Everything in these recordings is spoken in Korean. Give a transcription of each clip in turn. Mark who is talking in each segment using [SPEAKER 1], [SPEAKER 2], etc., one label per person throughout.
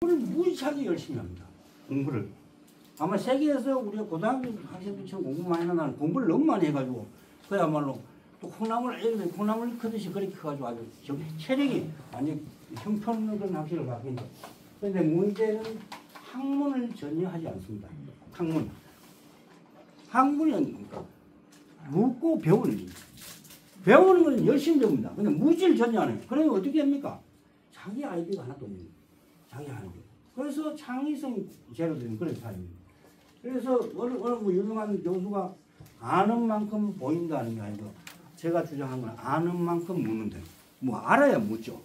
[SPEAKER 1] 공부를 무지하게 열심히 합니다. 공부를. 아마 세계에서 우리가 고등학교 학생들처럼 공부 많이 하는 공부를 너무 많이 해가지고 그야말로 또 콩나물 크듯이 그렇게 커가지고 아주 체력이 완전 형편없는 그런 학생을 갖고 있는데, 그런데 문제는 학문을 전혀 하지 않습니다. 학문이 뭡니까? 묻고 배우는 거죠. 배우는 건 열심히 배웁니다. 근데 무지를 전혀 안 해요. 그러면 어떻게 합니까? 자기 아이디어가 하나도 없는 거예요. 자기 아이디어. 그래서 창의성이 제로되는 그런 사람입니다. 그래서 어느 뭐 유명한 교수가 아는 만큼 보인다는 게 아니고, 제가 주장한 건 아는 만큼 묻는다. 뭐 알아야 묻죠.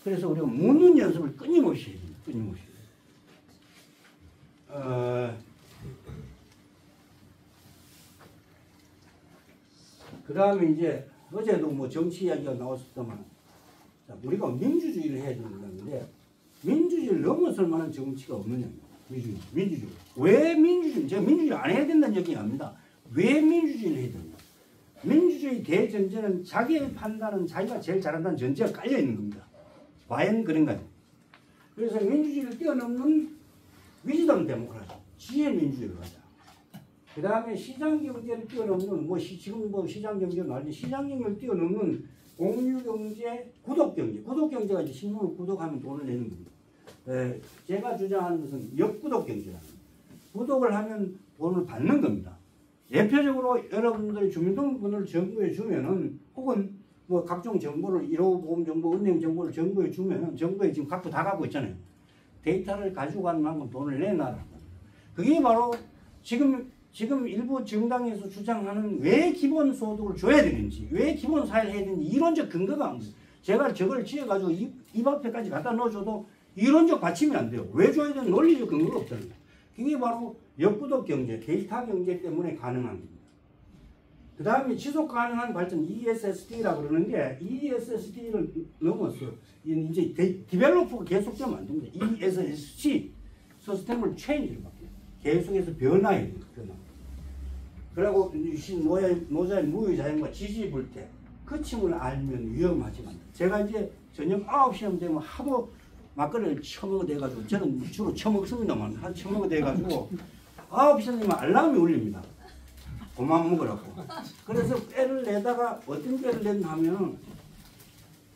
[SPEAKER 1] 그래서 우리가 묻는 연습을 끊임없이 해야 됩니다. 끊임없이. 그 다음에 이제 어제도 뭐 정치 이야기가 나왔었지만, 우리가 민주주의를 해야 되는 건데, 민주주의를 넘어설 만한 정치가 없느냐. 민주주의. 왜 민주주의? 제가 민주주의 안 해야 된다는 얘기 아닙니다. 왜 민주주의를 해야 되냐. 민주주의 대전제는 자기의 판단은 자기가 제일 잘한다는 전제가 깔려 있는 겁니다. 과연 그런가요? 그래서 민주주의를 뛰어넘는 위즈덤 데모크라시, 지혜 민주주의를 하자. 그 다음에 시장 경제를 뛰어넘는 지금 시장 경제는 아니 시장 경제를 뛰어넘는 공유 경제, 구독 경제. 구독 경제가 이제 신문을 구독하면 돈을 내는 겁니다. 제가 주장하는 것은 역구독 경제라는 겁니다. 구독을 하면 돈을 받는 겁니다. 대표적으로 여러분들이 주민등록번호를 정부에 주면은, 혹은 뭐 각종 정보를 1호 보험 정보, 은행 정보를 정부에 주면은, 정부에 지금 갖고 다 가고 있잖아요. 데이터를 가지고 가는 만큼 돈을 내놔라. 그게 바로 지금 일부 정당에서 주장하는 왜 기본소득을 줘야 되는지, 왜 기본사회를 해야 되는지 이론적 근거가 안 돼요. 제가 저걸 지어가지고 입 앞에까지 갖다 넣어줘도 이론적 받침이 안 돼요. 왜 줘야 되는 논리적 근거가 없잖아요. 그게 바로 역구독 경제, 데이터 경제 때문에 가능한 겁니다. 그 다음에 지속 가능한 발전, ESSD라고 그러는데, ESSD를 넘어서 이제 디벨로퍼가 계속되면 안 됩니다. ESSC, 서스테이너블 체인지를 바뀌어요. 계속해서 변화해야 돼요. 그리고 노자의 무효자연과 지지불태, 그 층을 알면 위험하지만, 제가 이제 저녁 9시쯤 되면 하도 막걸리를 처먹어대가지고, 저는 주로 처먹습니다만, 한 처먹어대가지고 9시 되면 알람이 울립니다. 그만 먹으라고. 그래서 때를 내다가 어떤 때를 냈나 하면,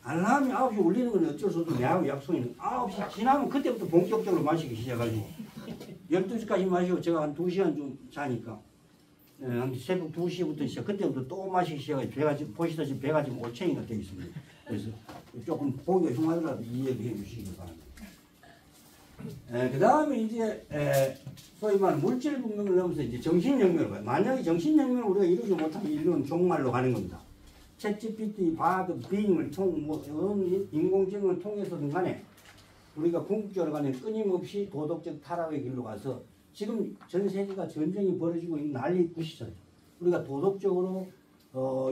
[SPEAKER 1] 알람이 9시 울리는 건 어쩔 수 없어. 내하고 약속이 있는 9시 지나면 그때부터 본격적으로 마시기 시작하지. 12시까지 마시고 제가 한 2시간 좀 자니까, 한 새벽 2시부터 시작, 그때부터 또 마시기 시작해. 배가 지금 보시다시피 배가 지금 5층이가 되어 있습니다. 그래서 조금 보기가 흉하더라도 이해해 주시기 바랍니다. 그 다음에 이제 소위 말하는 물질분명을 넘어서 이제 정신혁명을 가요. 만약에 정신혁명을 우리가 이루지 못하면 인류는 종말로 가는 겁니다. 챗GPT, 바드, 빙을 인공지능을 통해서든 간에 우리가 궁극적으로 간에 끊임없이 도덕적 타락의 길로 가서, 지금 전 세계가 전쟁이 벌어지고 있는 난리 부시잖아요. 우리가 도덕적으로,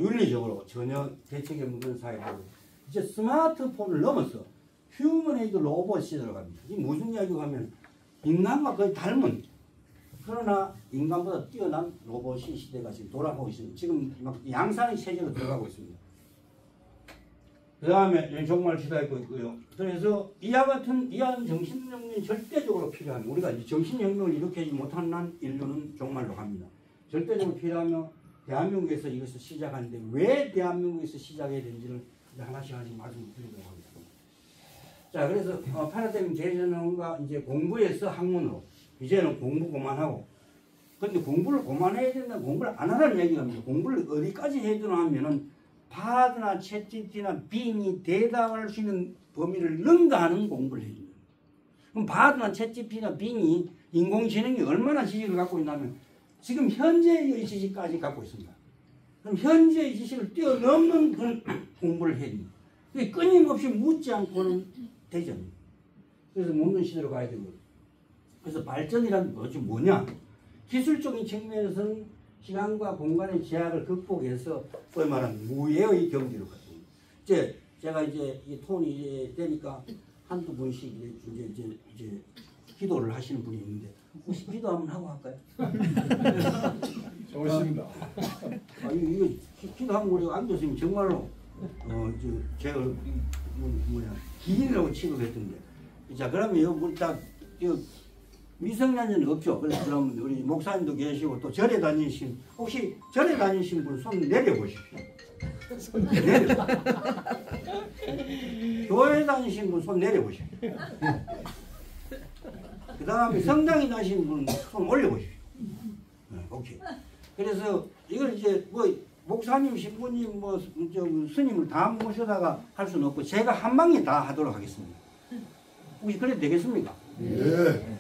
[SPEAKER 1] 윤리적으로 전혀 대책이 없는 사회로 이제 스마트폰을 넘어서 휴머네이드 로봇 시대로 갑니다. 이게 무슨 이야기가 하면, 인간과 거의 닮은, 그러나 인간보다 뛰어난 로봇이 시대가 지금 돌아가고 있습니다. 지금 막 양산의 체제로 들어가고 있습니다. 그 다음에 종말 시대에 있고요. 그래서 이와 같은 정신혁명이 절대적으로 필요합니다. 우리가 이제 정신혁명을 일으키지 못하는 한 인류는 종말로 갑니다. 절대적으로 필요하며, 대한민국에서 이것을 시작하는데 왜 대한민국에서 시작해야 되는지를 하나씩 말씀드리도록 하겠습니다. 자, 그래서 파라다임 대전과 이제 공부에서 학문으로, 이제는 공부 그만하고, 근데 공부를 그만해야 된다, 공부를 안 하라는 얘기가 아닙니다. 공부를 어디까지 해야 되나 하면은, 바드나 챗GPT나 빙이 대답할 수 있는 범위를 능가하는 공부를 해야 됩니다. 그럼 바드나 챗GPT나 빙이, 인공지능이 얼마나 지식을 갖고 있냐면, 지금 현재의 지식까지 갖고 있습니다. 그럼 현재의 지식을 뛰어넘는 그런 공부를 해야 됩니다. 끊임없이 묻지 않고는 되죠. 그래서 묻는 시대로 가야 되고, 그래서 발전이란 것이 뭐냐? 기술적인 측면에서는 시간과 공간의 제약을 극복해서 소위 말하는 무예의 경지로 갔습니다. 제가 이제 이 톤이 되니까 한두 분씩 이제 기도를 하시는 분이 있는데, 혹시 기도 한번 하고 할까요?
[SPEAKER 2] 좋습니다.
[SPEAKER 1] 이거 기도하고 우리가 앉았으면 정말로 제가 기인이라고 취급했던데, 자, 그러면 우리 딱 미성년자는 없죠. 그래서 그럼 우리 목사님도 계시고 또 절에 다니신 혹시 절에 다니신 분 손 내려보십시오. 내려. 교회 다니신 분 손 내려보십시오. 그 다음에 성당에 다니신 분 손 올려보십시오. 네, 오케이. 그래서 이걸 이제 뭐 목사님, 신부님, 뭐 스님을 다 모셔다가 할 수는 없고 제가 한 방에 다 하도록 하겠습니다. 혹시 그래도 되겠습니까?
[SPEAKER 2] 예.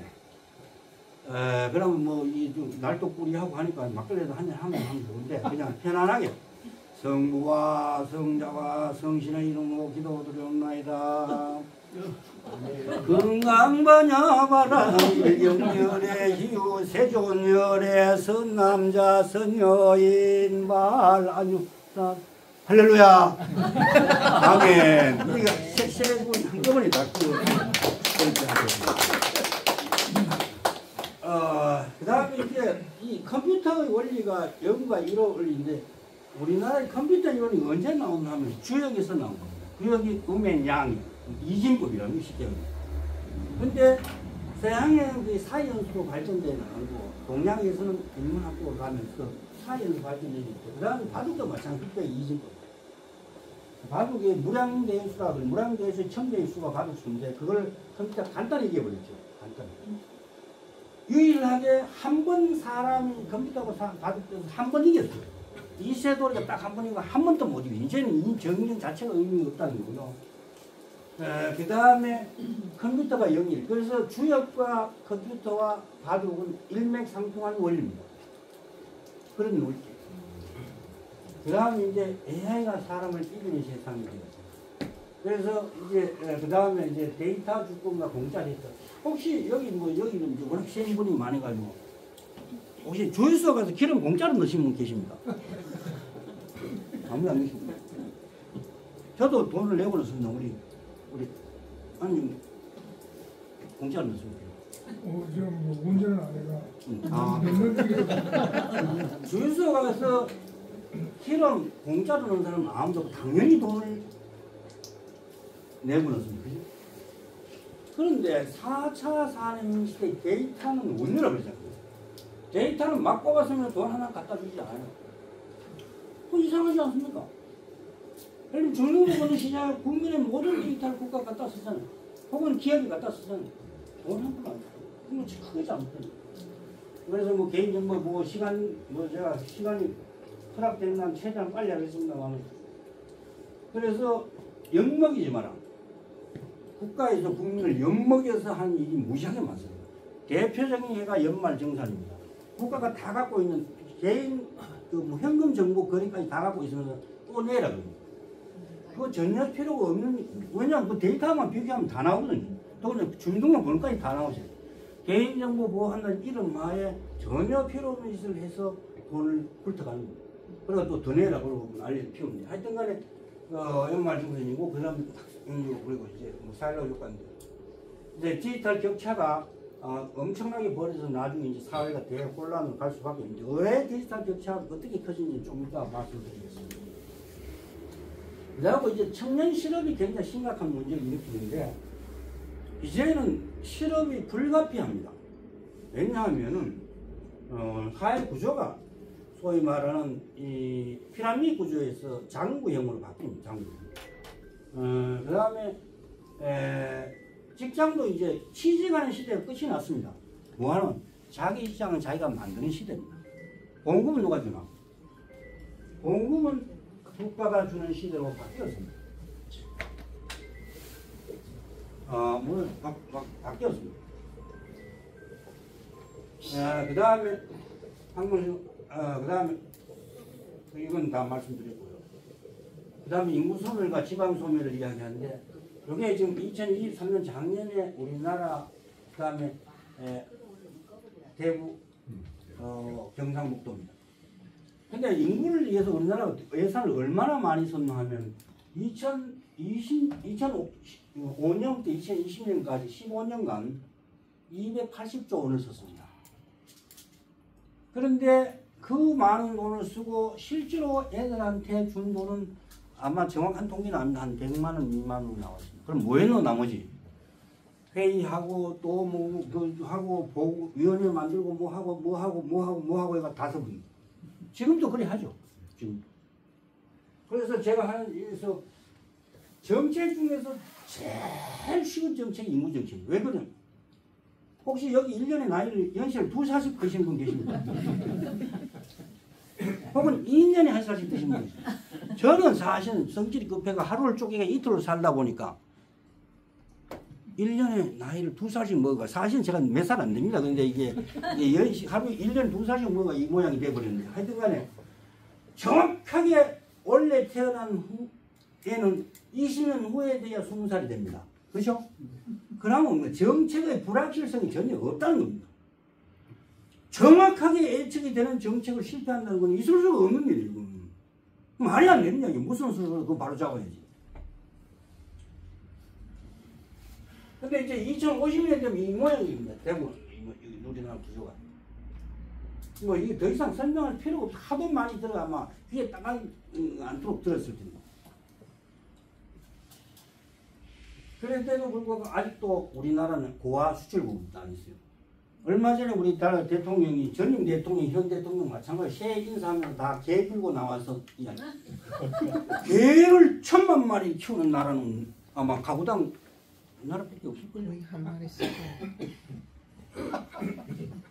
[SPEAKER 1] 그러면 뭐 이 날도꾸리하고 하니까 막걸리도 한잔 하면 좋은데 그냥 편안하게 성부와 성자와 성신의 이름으로 기도드리옵나이다. 건강번영바람 일경열의 희우 세존열의 선남자 선여인 말 안유다 할렐루야 아멘. 우리가 세 분 한꺼번에 다 그렇게 하겠습니다. 그 다음에 이제 이 컴퓨터의 원리가 0과 1의 원리인데 우리나라의 컴퓨터 이론이 언제 나오나 하면 주역에서 나온 겁니다. 주역이 음의 양, 이진법이라는 게 쉽게 합니다. 근데 서양의 사이언스로 발전되는 거고 동양에서는 인문학적으로 가면서 사이언스 발전되는 있고 그 다음에 바둑도 마찬가지로 이진법. 바둑의 무량대수라 무량대수의 첨대수가 바둑수인데 그걸 컴퓨터 간단히 이겨버렸죠. 간단히. 유일하게 한 번 사람이 컴퓨터하고 바둑에서 한 번 이겼어요. 이세돌이가 딱 한 번이고 한 번도 못 이겨. 이제는 이 정령 자체가 의미가 없다는 거고요. 그 다음에 컴퓨터가 0일. 그래서 주역과 컴퓨터와 바둑은 일맥상통하는 원리입니다. 그런 논리. 그 다음에 이제 AI가 사람을 이기는 세상이 되었어요. 그래서 이제 그 다음에 이제 데이터 주권과 공짜 데이터. 혹시 여기는 이제 워낙 센 분이 많아가지고 혹시 주유소 가서 기름 공짜로 넣으신 분 계십니까? 아무도 안 계십니까? 저도 돈을 내고 넣습니다. 우리 아니 공짜로 넣습니다.
[SPEAKER 3] 지금 뭐 운전은 안 해가.
[SPEAKER 1] 주유소 가서 기름 공짜로 넣는 사람은 아무도 없고 당연히 돈을 내고 넣습니다. 그죠? 그런데 4차 산업시대 데이터는 원료라 그러잖아요. 데이터는 막 뽑았으면 돈 하나 갖다 주지 않아요. 그거 이상하지 않습니까? 예를 들면 중등부모는 시장 국민의 모든 데이터를 국가가 갖다 쓰잖아요. 혹은 기업이 갖다 쓰잖아요. 돈 한 푼 안 써요. 그거 크지 않거든요. 그래서 뭐 개인정보 뭐 시간 제가 시간이 허락되는 한 최대한 빨리 하겠습니다만 그래서 엿먹이지 마라. 국가에서 국민을 엿먹여서 한 일이 무시하게 많습니다. 대표적인 해가 연말정산입니다. 국가가 다 갖고 있는 개인 뭐 현금 정보 거래까지 다 갖고 있으면서 또 내라 그럽니다. 그거 전혀 필요가 없는, 왜냐하면 그 데이터만 비교하면 다 나오거든요. 또 주민등록번호까지 다 나오세요. 개인정보 보호한다는 이름 하에 전혀 필요 없는 짓을 해서 돈을 훑어가는 겁니다. 그러다 또 더 내라 그러고 난리를 피웁니다. 하여튼 간에 연말정산이고 그 다음에 그리고 이제 뭐 사회적 효과인데 이제 디지털 격차가 엄청나게 벌어져서 나중에 이제 사회가 대혼란으로 갈 수밖에 없는데 왜 디지털 격차가 어떻게 커지는지 좀 이따 말씀드리겠습니다. 그리고 이제 청년 실업이 굉장히 심각한 문제를 일으키는데 이제는 실업이 불가피합니다. 왜냐하면은 사회 구조가 소위 말하는 이 피라미드 구조에서 장구형으로 바뀝니다. 장구. 그 다음에 직장도 이제 취직하는 시대가 끝이 났습니다. 뭐하는 자기 직장은 자기가 만드는 시대입니다. 봉급은 누가 주나? 봉급은 국가가 주는 시대로 바뀌었습니다. 물론 바뀌었습니다. 그 다음에 그 다음에 이건 다 말씀드렸고요. 그 다음에 인구 소멸과 지방 소멸을 이야기하는데 이게 지금 2023년 작년에 우리나라 그 다음에 대구 경상북도입니다. 근데 인구를 위해서 우리나라가 예산을 얼마나 많이 썼나 하면 2005년부터 2020년까지 15년간 280조 원을 썼습니다. 그런데 그 많은 돈을 쓰고 실제로 애들한테 준 돈은 아마 정확한 통계는 아닌데 한 100만 원 미만으로 나왔습니다. 그럼 뭐 했노 나머지? 회의하고 또 뭐 그 하고 보고 위원회 만들고 뭐 하고 해가 5분. 지금도 그래 하죠. 지금. 그래서 제가 하는 일에서 정책 중에서 제일 쉬운 정책이 인구 정책이에요. 왜 그러냐? 혹시 여기 1년에 나이를 연세를 2살씩 드신 분 계십니까? 혹은 2년에 1살씩 드신 분 계십니까? 저는 사실은 성질이 급해가 하루를 쪼개가 이틀을 살다 보니까 1년에 나이를 2살씩 먹어가 사실은 제가 몇 살 안 됩니다. 근데 이게 하루에 1년에 2살씩 먹어가 이 모양이 돼버렸는데 하여튼 간에 정확하게 원래 태어난 애는 20년 후에 돼야 20살이 됩니다. 그렇죠? 그러면 뭐 정책의 불확실성이 전혀 없다는 겁니다. 정확하게 예측이 되는 정책을 실패한다는 건 있을 수가 없는 일이에요. 말이 안 되는 이야기. 무슨 수로 그거 바로 잡아야지. 근데 이제 2050년 되면 이 모양입니다. 대부분 우리나라 구조가. 뭐 이게 더 이상 설명할 필요가 없어. 하도 많이 들어가 아마 귀에 딱 않도록 들었을 텐데. 그런데도 불구하고 아직도 우리나라는 고아 수출국도 안 있어요. 얼마 전에 우리나라 대통령이 전임 대통령, 현 대통령 마찬가지 새 인사하면 다 개 들고 나와서 이야기. 개를 1000만 마리 키우는 나라는 아마 가구당 나라밖에 없을걸요.
[SPEAKER 2] 한 마리 쓰고.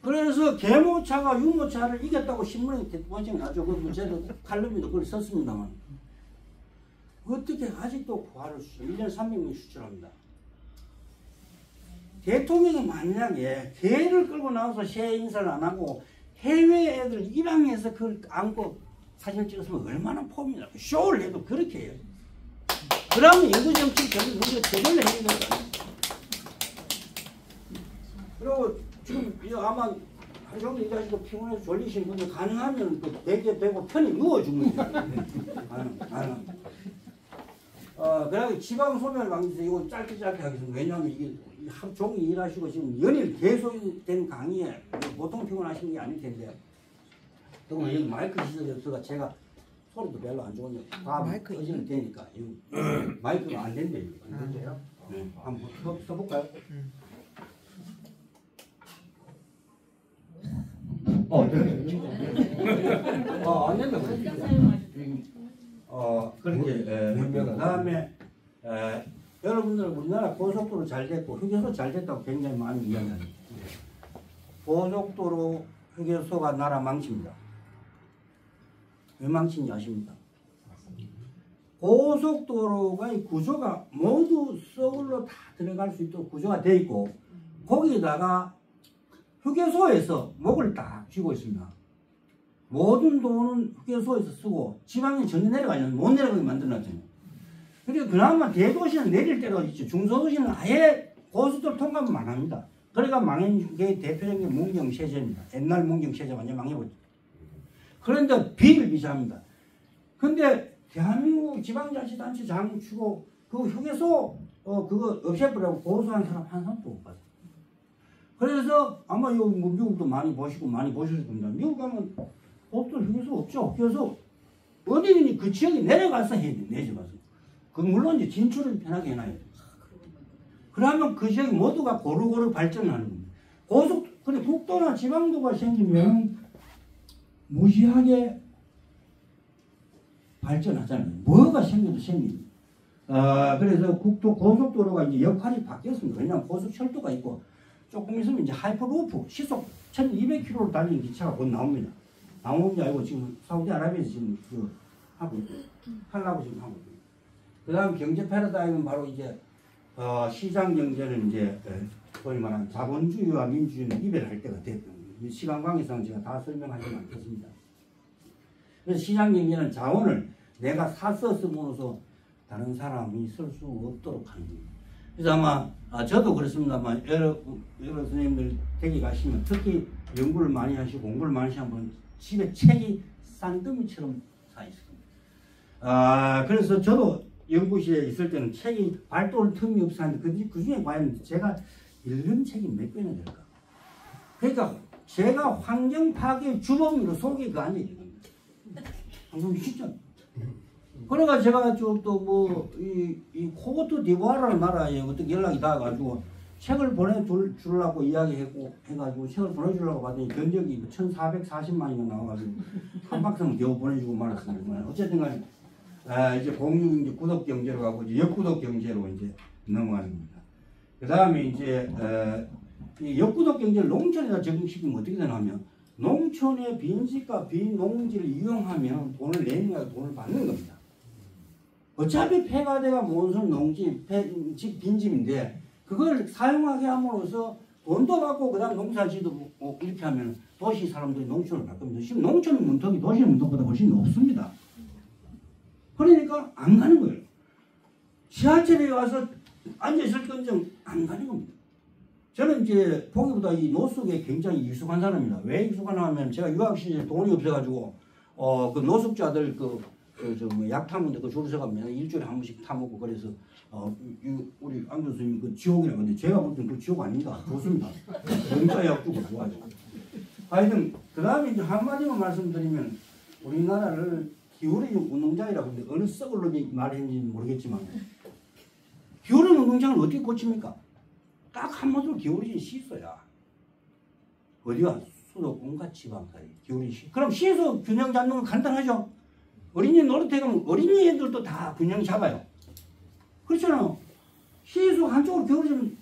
[SPEAKER 1] 그래서 계모차가 유모차를 이겼다고 신문에 대통령이 나죠. 그 제가 칼럼에도 그걸 썼습니다만. 어떻게 아직도 고아를 1년 300명 수출합니다. 대통령이 만약에 개를 끌고 나와서 새 인사를 안 하고 해외 애들 입양해서 그걸 안고 사진 찍었으면 얼마나 폼이나 쇼를 해도 그렇게 해요. 그러면 인구 정책 결국 우리가 제대로 해야 되는 거 아니에요. 그리고 지금 아마 하루 종일 일하시고 피곤해서 졸리신 분들 가능하면 그 베개 베고 편히 누워 주면 돼요. 그래서 지방 소멸 방지에서 이거 짧게 하겠습니다. 왜냐하면 이게 하루 종일 일하시고 지금 연일 계속된 강의에 보통 피곤하시는 게 아닐 텐데. 그리고 여기 마이크 시설이 없어서 제가 소리도 별로 안 좋은데 다 꺼지면 되니까. 마이크가 안 된대요. 안 된대요? 네. 한번 써볼까요? 안 된다. 그렇게 그 다음에 여러분들 우리나라 고속도로 잘 됐고 휴게소 잘 됐다고 굉장히 많이 이야기합니다. 고속도로 휴게소가 나라 망칩니다. 왜 망친지 아십니까? 고속도로가 이 구조가 모두 서울로 다 들어갈 수 있도록 구조가 되어 있고 거기에다가 휴게소에서 목을 딱 쥐고 있습니다. 모든 돈은 휴게소에서 쓰고 지방에 전혀 내려가면 못 내려가게 만들어놨잖아요. 그러니까 그나마 대도시는 내릴 때가 있죠. 중소도시는 아예 고속도로 통과만 안 합니다. 그러니까 망한 게 대표적인 게 문경세제입니다. 옛날 문경세제 완전 망해버렸죠. 그런데 비일비재합니다. 근데 대한민국 지방자치단체 장치고 그 휴게소 그거 없애버리고 고소한 사람 한 사람도 못 봤어요. 그래서 아마 요 미국도 많이 보시고 많이 보셨을 겁니다. 미국 가면 고속도로 휴게소 없죠. 그래서 어디든지 그 지역에 내려가서 해야 돼. 내려가서. 그 물론 이제 진출을 편하게 해놔야 돼. 그러면 그 지역이 모두가 고루고루 발전하는 겁니다. 근데 국도나 지방도가 생기면 무시하게 발전하잖아요. 뭐가 생겨도 생깁니다. 그래서 고속도로가 이제 역할이 바뀌었습니다. 왜냐하면 고속철도가 있고 조금 있으면 이제 하이퍼루프 시속 1200km로 달리는 기차가 곧 나옵니다. 나오는 게 아니고 지금 사우디아라비아에서 지금 하려고 지금 하고 있습니다. 그 다음 경제 패러다임은 바로 이제 시장 경제는 이제 소위 말하는 자본주의와 민주주의는 이별할 때가 됐던 거예요. 시간 관계상 제가 다 설명하지는 않겠습니다. 그래서 시장 경제는 자원을 내가 사서 쓰면서 다른 사람이 쓸 수 없도록 하는 거예요. 그래서 아마 저도 그렇습니다만 여러 선생님들 댁에 가시면 특히 연구를 많이 하시고 공부를 많이 하시는 분 집에 책이 쌍둥이처럼 사 있습니다. 그래서 저도 연구실에 있을 때는 책이 발도할 틈이 없었는데 그 중에 과연 제가 읽은 책이 몇 권이나 될까? 그러니까 제가 환경 파괴 주범으로 속에 그 안에 있는 겁니다. 방금 진짜. 그러니까 제가 이 코고트 디부아르라는 나라에 어떻게 연락이 닿아가지고 책을 보내주려고 이야기했고 해가지고 책을 보내주려고 봤더니 견적이 1,440만이가 나와가지고 한 박스는 겨우 보내주고 말았습니다. 어쨌든 간에 이제 공유 이제 구독 경제로 가고 이제 역구독 경제로 이제 넘어가는 겁니다. 그 다음에 이제 이 역구독 경제를 농촌에다 적용시키면 어떻게 되냐면 농촌의 빈집과 빈농지를 이용하면 돈을 내니까 돈을 받는 겁니다. 어차피 폐가 돼가 모은 농지, 빈집인데 그걸 사용하게 함으로써 돈도 받고 그다음 농사지도 이렇게 하면 도시 사람들이 농촌을 갈 겁니다. 지금 농촌의 문턱이 도시 문턱보다 훨씬 높습니다. 그러니까 안 가는 거예요. 지하철에 와서 앉아있을 건정 안 가는 겁니다. 저는 이제 보기보다 이 노숙에 굉장히 익숙한 사람입니다. 왜 익숙하냐 하면 제가 유학 시절에 돈이 없어가지고 그 노숙자들 약 타는데 그 줄 서가면 일주일에 한 번씩 타먹고 그래서 우리 안 교수님 그 지옥이라고 하는데 제가 볼 때는 그 지옥 아닙니다. 좋습니다. 영자 약주고 좋아요. 하여튼 그 다음에 이제 한마디만 말씀드리면 우리나라를 기울어진 운동장이라고 하는데 어느 썩을로 말했는지 모르겠지만 기울어진 운동장을 어떻게 고칩니까? 딱 한마디로 기울어진 시소야. 어디가? 수도권과 지방 사이 기울어진 시. 그럼 시에서 균형 잡는 건 간단하죠? 어린이 노릇해 가면 어린이 애들도 다 균형 잡아요. 그렇잖아요. 시에서 한쪽으로 기울어지면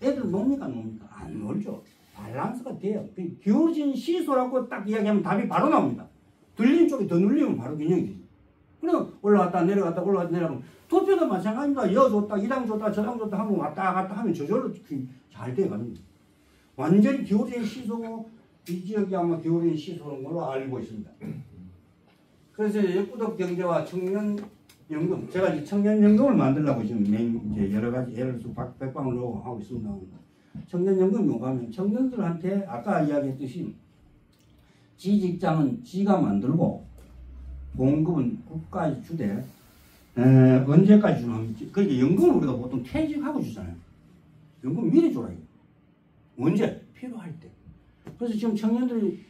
[SPEAKER 1] 애들 놉니까? 안 놀죠. 밸런스가 돼요. 기울어진 시소라고 딱 이야기하면 답이 바로 나옵니다. 들리는 쪽에 더 눌리면 바로 균형이 되죠. 그럼 올라갔다 내려갔다 올라갔다 내려가면 투표도 마찬가지입니다. 여 줬다 이당 줬다 저당 줬다 하면 왔다 갔다 하면 저절로 잘 돼가는 거예요. 완전히 기울어진 시소고 이 지역이 아마 기울어진 시소인 걸로 알고 있습니다. 그래서 역구독 경제와 청년연금, 제가 이제 청년연금을 만들려고 지금 이제 여러 가지 예를 들어서 백방을 놓고 하고 있습니다. 청년연금이 뭐냐면 청년들한테 아까 이야기했듯이 지 직장은 지가 만들고 봉급은 국가에 주되 언제까지 주나? 그러니까 연금을 우리가 보통 퇴직하고 주잖아요. 연금 미리 줘라. 언제? 필요할 때. 그래서 지금 청년들이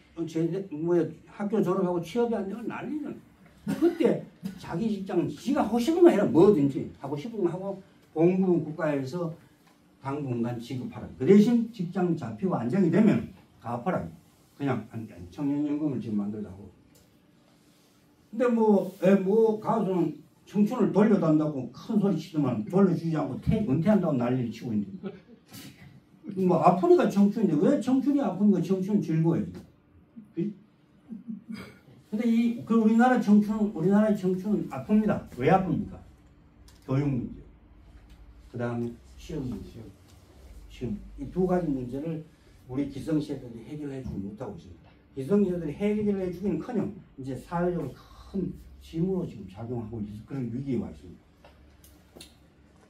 [SPEAKER 1] 학교 졸업하고 취업이 안 되고 난리는 그때 자기 직장은 지가 하고 싶은 거 해라. 뭐든지 하고 싶은 거 하고 봉급은 국가에서 당분간 지급하라. 그 대신 직장 잡히고 안정이 되면 갚아라. 그냥 청년연금을 지금 만들라고. 근데 가수는 청춘을 돌려단다고 큰 소리 치더만 돌려주지 않고 은퇴한다고 난리를 치고 있는데 아프니까 청춘인데 왜 청춘이 아프니까 청춘은 즐거워야지. 근데 우리나라의 청춘은 아픕니다. 왜 아픕니까? 교육 문제. 그 다음에 시험 문제. 시험. 이 두 가지 문제를 우리 기성세대들이 해결해주지 못하고 있습니다. 기성세대들이 해결해 주기는커녕 이제 사회적으로 큰 짐으로 지금 작용하고 있는 그런 위기에 와 있습니다.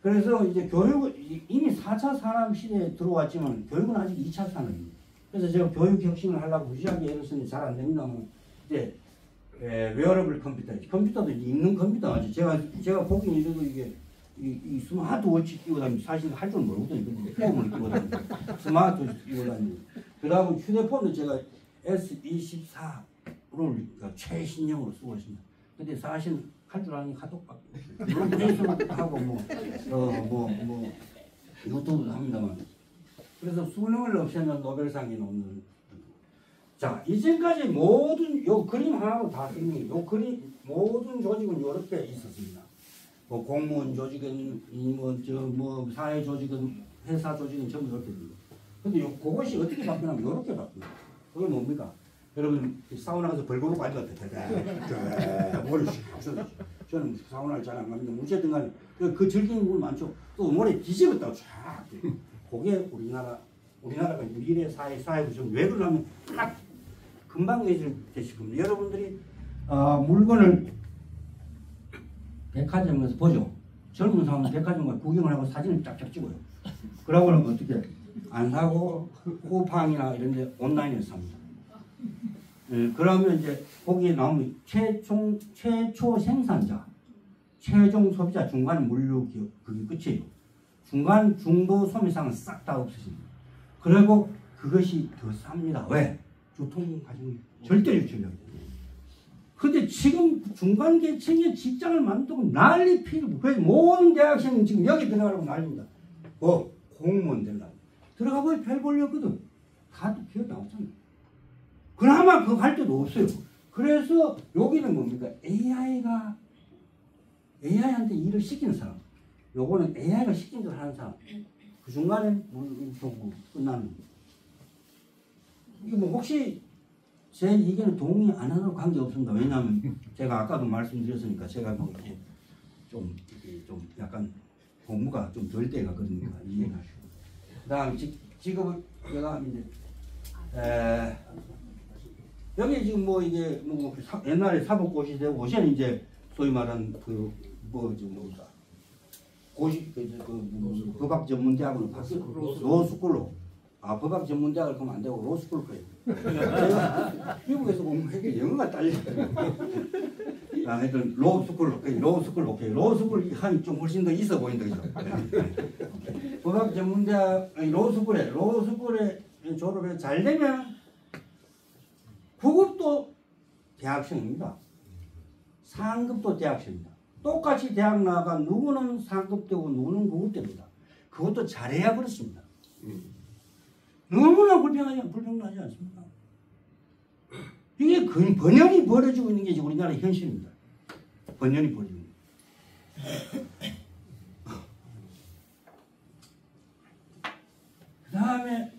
[SPEAKER 1] 그래서 이제 교육은 이미 4차 산업시대에 들어왔지만 교육은 아직 2차 산업입니다. 그래서 제가 교육 혁신을 하려고 무지하게 애를 쓰는데 잘 안 됩니다만 이제 웨어러블 컴퓨터도 있는 컴퓨터 아직 제가 보기엔 이래도 이게 이 스마트워치 끼고 다니면 사실 할 줄 모르거든요. 근데 폼을 끼고 다니고 스마트워치 끼고 다니고 그다음에 휴대폰도 제가 S24를 최신형으로 쓰고 있습니다. 근데 사실 할 줄 아는 게 카톡밖에 없어요. 물론 페이스북도 하고 유튜브도 합니다만 그래서 수능을 없애면 노벨상이 나오는. 자, 이전까지 모든 요 그림 하나로 다 끝니. 요 그림 모든 조직은 이렇게 있었습니다. 공무원 조직은 사회 조직은 회사 조직은 전부 이렇게 됩니다. 근데 그것이 어떻게 바뀌냐면 이렇게 바뀝니다. 그게 뭡니까? 여러분 사우나 가서 벌거벗고 앉았다. 머리 저는 사우나를 잘 안 갑니다. 어쨌든 간에 그 즐기는 분 많죠. 또 머리 뒤집었다고 쫙. 그게 우리나라가 미래 사회 구성 왜 그러냐면 딱 금방 되실 겁니다. 여러분들이 물건을 백화점에서 보죠. 젊은 사람은 백화점 가서 구경을 하고 사진을 쫙쫙 찍어요. 그러고는 어떻게 안 사고 쿠팡이나 이런 데 온라인에서 삽니다. 그러면 이제 거기에 나오면 최초 생산자, 최종 소비자, 중간 물류 기업 그게 끝이에요. 중간 중도 소매상은 싹 다 없어집니다. 그리고 그것이 더 쌉니다. 왜? 교통 과정이 절대적 전략이거든요. 근데 지금 중간 계층의 직장을 만들고 난리 피고 그래서 모든 대학생은 지금 여기 들어가려고 난립니다. 공무원 되려고. 들어가 보니 별 볼렸거든. 다 기어 나왔잖아. 그나마 그거 할 때도 없어요. 그래서 여기는 뭡니까? AI한테 일을 시키는 사람. 요거는 AI가 시킨 대로 하는 사람. 그 중간에 끝나는. 이게 뭐 혹시 제 의견에 동의 안 하는 관계 없습니다. 왜냐하면 제가 아까도 말씀드렸으니까 제가 뭐 이렇게 좀 약간 공부가 좀 덜 때가거든요. 이해하시고. 그다음 지금 제가 이제 여기 지금 뭐 이게 뭐 옛날에 사법고시 되고 요새는 이제 소위 말하는 그 고시 법학 전문대학으로 바뀌어 로스쿨로. 아, 법학 전문대학을 가면 안 되고 로스쿨 거예요. 제가 미국에서 공부했는데 영어가 딸려요. 하여튼 로스쿨 오케이. 로스쿨 한이 좀 훨씬 더 있어 보인다, 그죠? 법학 전문대학 로스쿨에 졸업해 잘 되면 9급도 대학생입니다. 상급도 대학생입니다. 똑같이 대학 나가 누구는 상급되고 누구는 9급 됩니다. 그것도 잘해야 그렇습니다. 너무나 불평하지 않습니까? 이게 번연히 벌어지고 있는 게 우리나라의 현실입니다. 번연히 벌어지고 있는 그 다음에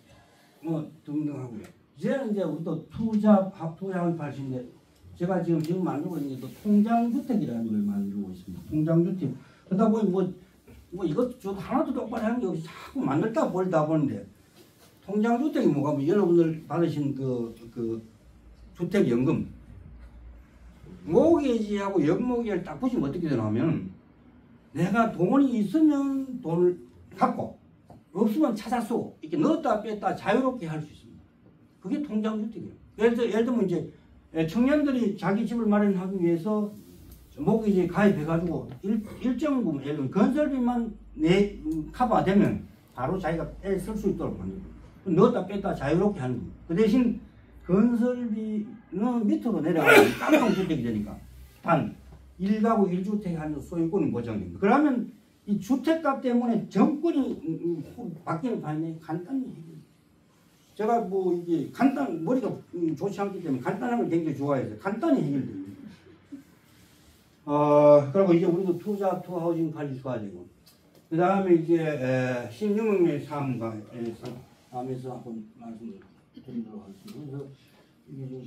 [SPEAKER 1] 뭐 등등하고요. 이제는 이제 우리도 투자학위 발신인데 제가 지금 만들고 있는 게 또 통장주택이라는 걸 만들고 있습니다. 통장주택. 그러다 보니 뭐 이것도 하나도 똑바로 하는 게 없이 자꾸 만들다 벌다 보는데 통장주택이 뭐가 뭐 여러분들 받으신 그 주택연금 모기지하고 연모기를 딱 보시면 어떻게 되냐면 내가 돈이 있으면 돈을 갖고 없으면 찾아 쓰고 이렇게 넣었다 뺐다 자유롭게 할 수 있습니다. 그게 통장주택이에요. 예를 들면 이제 청년들이 자기 집을 마련하기 위해서 모기지에 가입해가지고 일정 부분 예를 들면 건설비만 커버되면 바로 자기가 쓸 수 있도록 만듭니다. 넣었다 뺐다 자유롭게 하는 거예요. 그 대신 건설비는 밑으로 내려가면 깜동주택이 되니까 단 1가구 1주택 하는 소유권이 보장됩니다. 그러면 이 주택값 때문에 정권이 바뀌는 방향이 간단히 해결돼요. 제가 뭐 이게 머리가 좋지 않기 때문에 간단한 걸 굉장히 좋아해서 간단히 해결됩니다. 그리고 이제 우리도 투하우징 관리 좋아지고 그 다음에 이제 신유명의 삶과 하면서 한번 말씀드리도록 하겠습니다. 그래서 이게 좀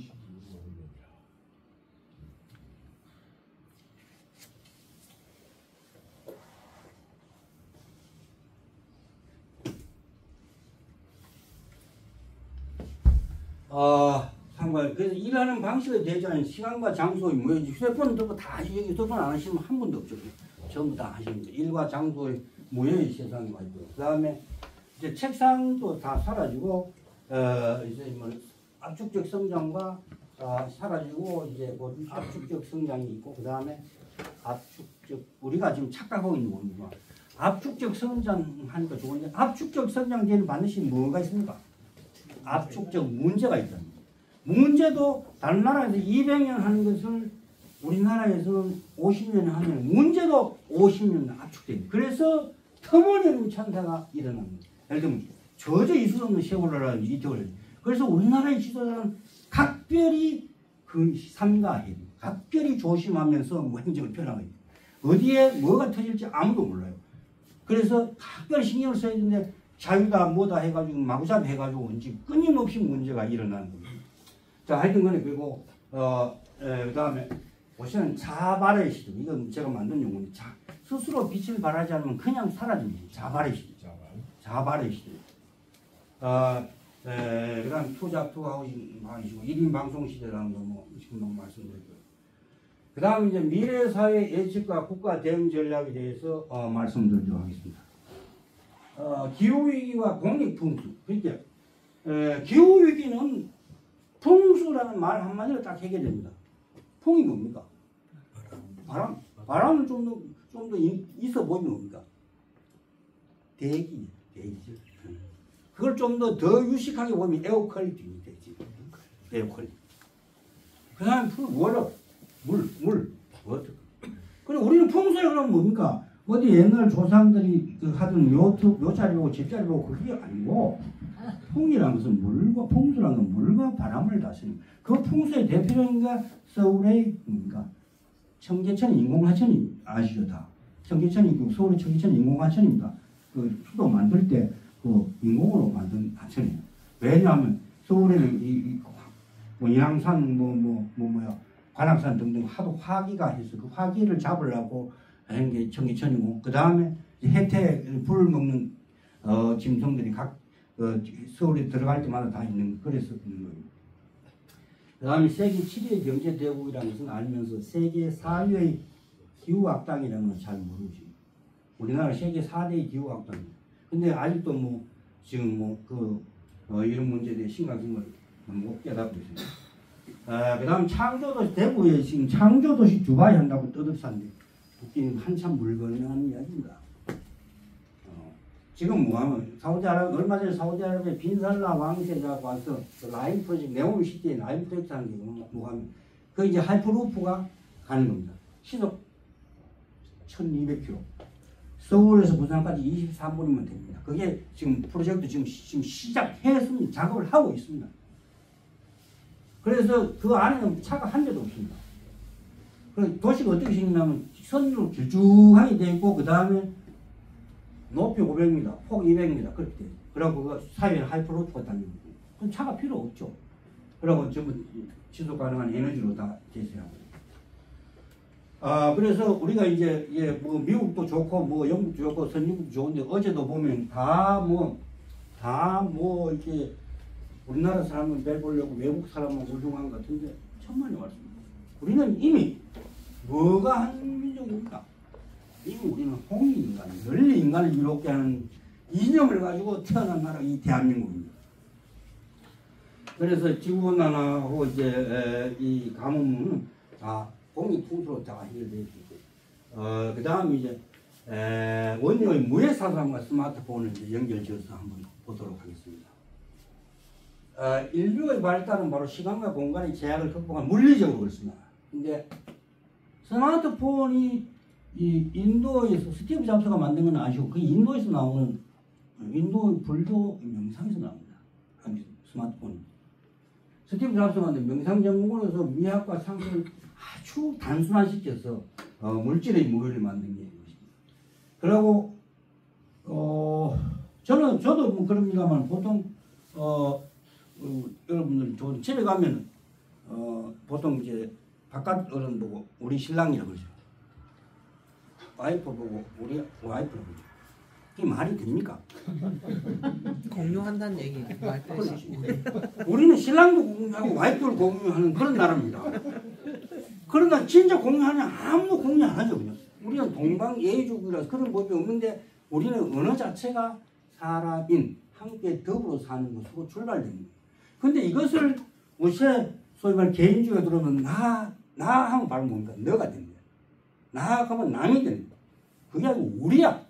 [SPEAKER 1] 상관. 그래서 일하는 방식에 대해서는 시간과 장소에 뭐 휴대폰 들고 다 여기 휴대폰 안 하시면 한 분도 없죠. 전부 다 하시는 거예요. 일과 장소에 모여의 세상이 있고요. 그 다음에 이제 책상도 다 사라지고 이제 뭐 압축적 성장과 사라지고 이제 뭐 압축적 성장이 있고 그 다음에 우리가 지금 착각하고 있는 겁니다. 압축적 성장하니까 좋은데 압축적 성장 뒤에는 반드시 뭐가 있습니까? 압축적 문제가 있다는 거예요. 문제도 다른 나라에서 200년 하는 것을 우리나라에서는 50년 하면 문제도 50년 압축돼요. 그래서 터무니없는 천사가 일어나는 거예요. 예를 들면 저저 있을 수 없는 세월호라는 이태원을. 그래서 우리나라의 지도자는 각별히 삼가해요. 각별히 조심하면서 뭐 행정을 펴나가요. 어디에 뭐가 터질지 아무도 몰라요. 그래서 각별히 신경을 써야 되는데 자유다 뭐다 해가지고 마구잡이 해가지고 이제 끊임없이 문제가 일어나는 겁니다. 자, 하여튼 간에 그리고 그 다음에 보시면 자발의 시대. 이건 제가 만든 용어인데 스스로 빛을 발하지 않으면 그냥 사라집니다. 자발의 시대. 자발의 시대. 그 다음 투하우징 방식이고 1인 방송 시대라는 거 뭐 지금 말씀드렸고요. 그 다음 이제 미래사회 예측과 국가 대응 전략에 대해서 말씀드리도록 하겠습니다. 기후위기와 공익풍수. 그러니까 기후위기는 풍수라는 말 한마디로 딱 해결됩니다. 풍이 뭡니까? 바람. 바람은 좀 더 있어 보이면 뭡니까? 대기죠. 그걸 좀 더 유식하게 보면 에어 퀄리티입니다. 에어 퀄리티. 그 다음에 워터. 물. 워터. 그리고 우리는 풍수라 그러면 뭡니까? 어디 옛날 조상들이 그 하던 요 자리 보고 저 자리 보고 그게 아니고 풍이라는 것은 물과 풍수라는 건 물과 바람을 다스리는 그 풍수의 대표적인 게 서울의 뭡니까? 청계천 인공하천이 아시죠 다. 청계천이 그 서울의 청계천 인공하천입니다. 그 수도 만들 때 그 인공으로 만든 하천이에요. 왜냐하면 서울에는 뭐 양산 뭐야 관악산 등등 하도 화기가 해서 그 화기를 잡으려고 하는 게 청계천이고 그 다음에 해태 불을 먹는 짐승들이 각 서울에 들어갈 때마다 다 있는 그래서 있는 거예요. 그 다음에 세계 7위의 경제대국이라는 것은 알면서 세계 4위의 기후악당이라는 건 잘 모르지. 우리나라 세계 4대의 기후악당입니다. 근데 아직도 뭐 지금 이런 문제에 심각성을 못 깨닫고 있습니다. 그 다음 창조도시 대구에 지금 창조도시 두바이 한다고 떠들었는데 웃기는 한참 물건이라는 이야기입니다. 지금 뭐하면 얼마 전에 사우디아라비아 빈살라 왕세자가 와서 그 라인 프로젝트 네옴시티에 라인 프로젝트 하는 게 뭐하면 그 이제 하이퍼루프가 가는 겁니다. 시속 1200km. 서울에서 부산까지 23분이면 됩니다. 그게 지금 프로젝트 지금 시작했습니다. 작업을 하고 있습니다. 그래서 그 안에는 차가 한 대도 없습니다. 그래서 도시가 어떻게 생기냐면 선으로 길쭉하게 되어 있고 그 다음에 높이 500m, 폭 200m 그렇게 돼요. 그리고 그 사이에 하이퍼루프가 달리는 거예요. 그럼 차가 필요 없죠. 그리고 전부 지속 가능한 에너지로 다 제시하고. 그래서 우리가 이제 뭐 미국도 좋고 뭐 영국도 좋고 선진국도 좋은데 어제도 보면 다 이렇게 우리나라 사람은 별 보려고 외국 사람은 훌륭한 것 같은데 천만에 말씀입니다. 우리는 이미 뭐가 한 민족입니까? 이미 우리는 홍익인간, 널리 인간을 이롭게 하는 이념을 가지고 태어난 나라가 이 대한민국입니다. 그래서 지구온난화하고 이제 이 가뭄은 다 공익풍수로 다 해결되어 있고, 그 다음 이제 원료의 무해사상과 스마트폰을 이제 연결지어서 한번 보도록 하겠습니다. 인류의 발달은 바로 시간과 공간의 제약을 극복한 물리적으로 그렇습니다. 근데 스마트폰이 이 인도에서 스티브 잡스가 만든 건 아시고 그 인도에서 나오는 인도의 불교 명상에서 나옵니다. 스마트폰이. 스티브 잡스가 만든 명상 전문으로서 미학과 상식을 아주 단순화시켜서 물질의 무효를 만든 게 이것입니다. 그리고 저도 뭐 그럽니다만 보통 여러분들 집에 가면 보통 이제 바깥 어른 보고 우리 신랑이라고 그러죠. 와이프 보고 우리 와이프라고 그러죠. 그게 말이 됩니까?
[SPEAKER 2] 공유한다는 얘기 말뜻이.
[SPEAKER 1] 우리는 신랑도 공유하고 와이프를 공유하는 그런 나라입니다. 그러나 진짜 공유하냐 아무도 공유 안 하죠. 그냥. 우리는 동방예의주의라서 그런 법이 없는데 우리는 언어 자체가 사람인 함께 더불어 사는 것으로 출발됩니다. 근데 이것을 요새 소위 말 개인주의가 들어오면 나 하면 바로 뭡니까? 너가 됩니다. 나 하면 남이 됩니다. 그게 아니고 우리야.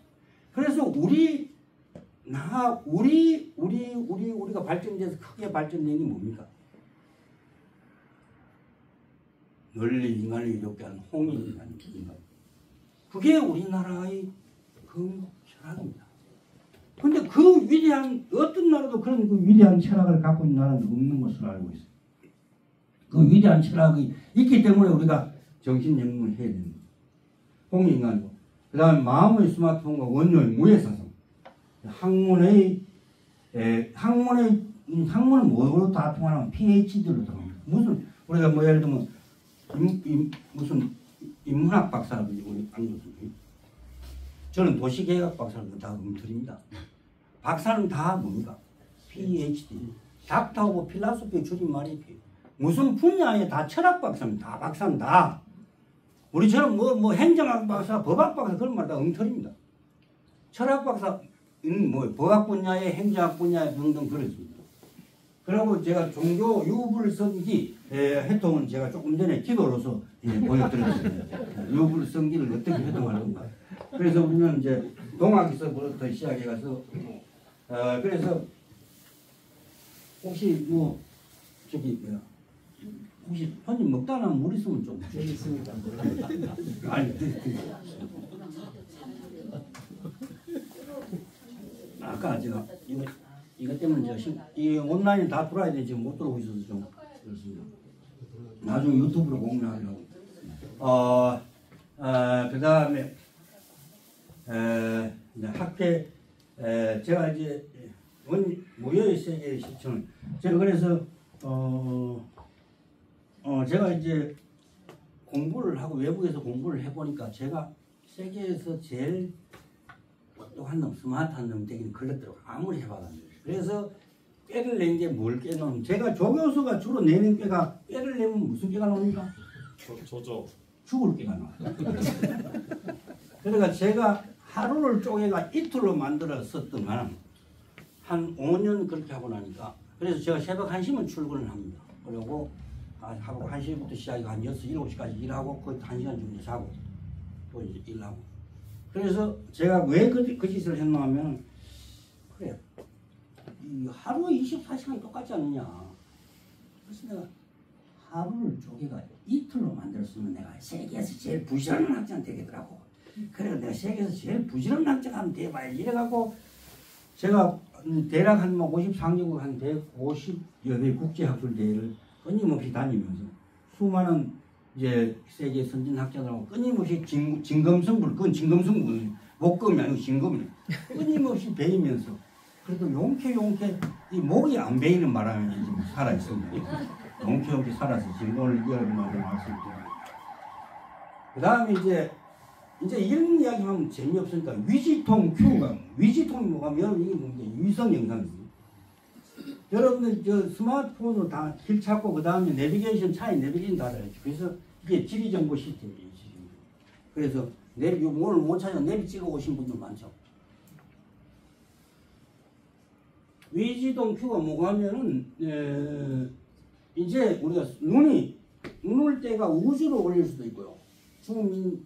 [SPEAKER 1] 그래서 우리가 발전돼서 크게 발전된 게 뭡니까? 널리 인간을 이롭게 하는 홍익이라는 인간. 그게 우리나라의 그 철학입니다. 근데 그 위대한, 어떤 나라도 그런 그 위대한 철학을 갖고 있는 나라는 없는 것으로 알고 있어요. 그 위대한 철학이 있기 때문에 우리가 정신연구를 해야 됩니다. 홍익인간이고. 그 다음에 마음의 스마트폰과 원료의 무해사상. 학문은 뭐로 다 통하냐면 PhD로 통합니다. 무슨, 우리가 뭐 예를 들면, 무슨 인문학 박사라고 우리 안교수님. 저는 도시계획학 박사라고 다 음틀입니다. 박사는 다 뭡니까? PhD. 닥터하고 필라소피 줄임말이 무슨 분야에 다 철학 박사입니다. 다 박사는 다. 우리처럼 뭐 행정학 박사, 법학 박사 그런 말 다 엉터리입니다. 철학 박사는 뭐 법학 분야에 행정학 분야에 등등 그렇습니다. 그리고 제가 종교 유불성기 회통은 제가 조금 전에 기도로서 보여드렸습니다. 유불성기를 어떻게 회통하는가. 그래서 우리는 이제 동학에서부터 시작해가서 그래서 혹시 뭐 혹시 손님 먹다 나면 물 있으면 좀.
[SPEAKER 4] 여기 있습니다.
[SPEAKER 1] 아니, 아까 제가 이것 때문에 이 온라인 다 돌아야 돼 지금 못 들어오고 있어서 좀 그렇습니다. 나중에 유튜브로 공유하려고. 그 다음에 학회 제가 이제 무효의 세계의 실천을 제가 그래서 제가 이제 공부를 하고 외국에서 공부를 해보니까 제가 세계에서 제일 똑똑한 놈, 스마트한 놈 되기는 걸렸더라고요. 아무리 해봐도. 그래서 꾀를 낸 게 뭘 꾀놓으면 제가 조교수가 주로 내는 꾀가 꾀를 내면 무슨 꾀가 나옵니까?
[SPEAKER 2] 조조.
[SPEAKER 1] 죽을 꾀가 나와요. 그러니까 제가 하루를 쪼개가 이틀로 만들었었더만 한 5년 그렇게 하고 나니까 그래서 제가 새벽 1시면 출근을 합니다. 그리고 하고 1시부터 시작해서 한 6, 7시까지 일하고 거의 1시간 정도 자고 또 이제 일하고 그래서 제가 왜 그 짓을 했나 하면 그래요. 이 하루에 24시간 똑같지 않느냐. 그래서 내가 하루를 쪼개가 이틀로 만들었으면 내가 세계에서 제일 부지런한 학자가 되겠더라고. 그래서 내가 세계에서 제일 부지런한 학자가 하면 돼봐야지. 이래갖고 제가 대략 한 53개국 한 150여 개 국제학술 대회를 끊임없이 다니면서 수많은 이제 세계 선진학자들하고 끊임없이 진검승부를 그건 진검승부 목금이 아니고 진검이에요. 끊임없이 배이면서 그래도 용케 이 목이 안 베이는 바람에 지금 살아있습니다. 용케 살아서 진검을 이겨내는 말씀드립니다. 그 다음에 이제 이런 이야기 하면 재미없으니까 위지통 Q가 위지통이 뭐가 여러분 이게 뭔지 위성 영상이지. 여러분들 저 스마트폰으로 다 길 찾고 그 다음에 내비게이션 차에 내비게이션 다 알아야지. 그래서 이게 지리정보 시스템이에요. 그래서 내비 오늘 못 찾아 내비 찍어 오신 분들 많죠. 위지동 Q가 뭐가 하면은 이제 우리가 눈이 눈을 때가 우주로 올릴 수도 있고요. 줌인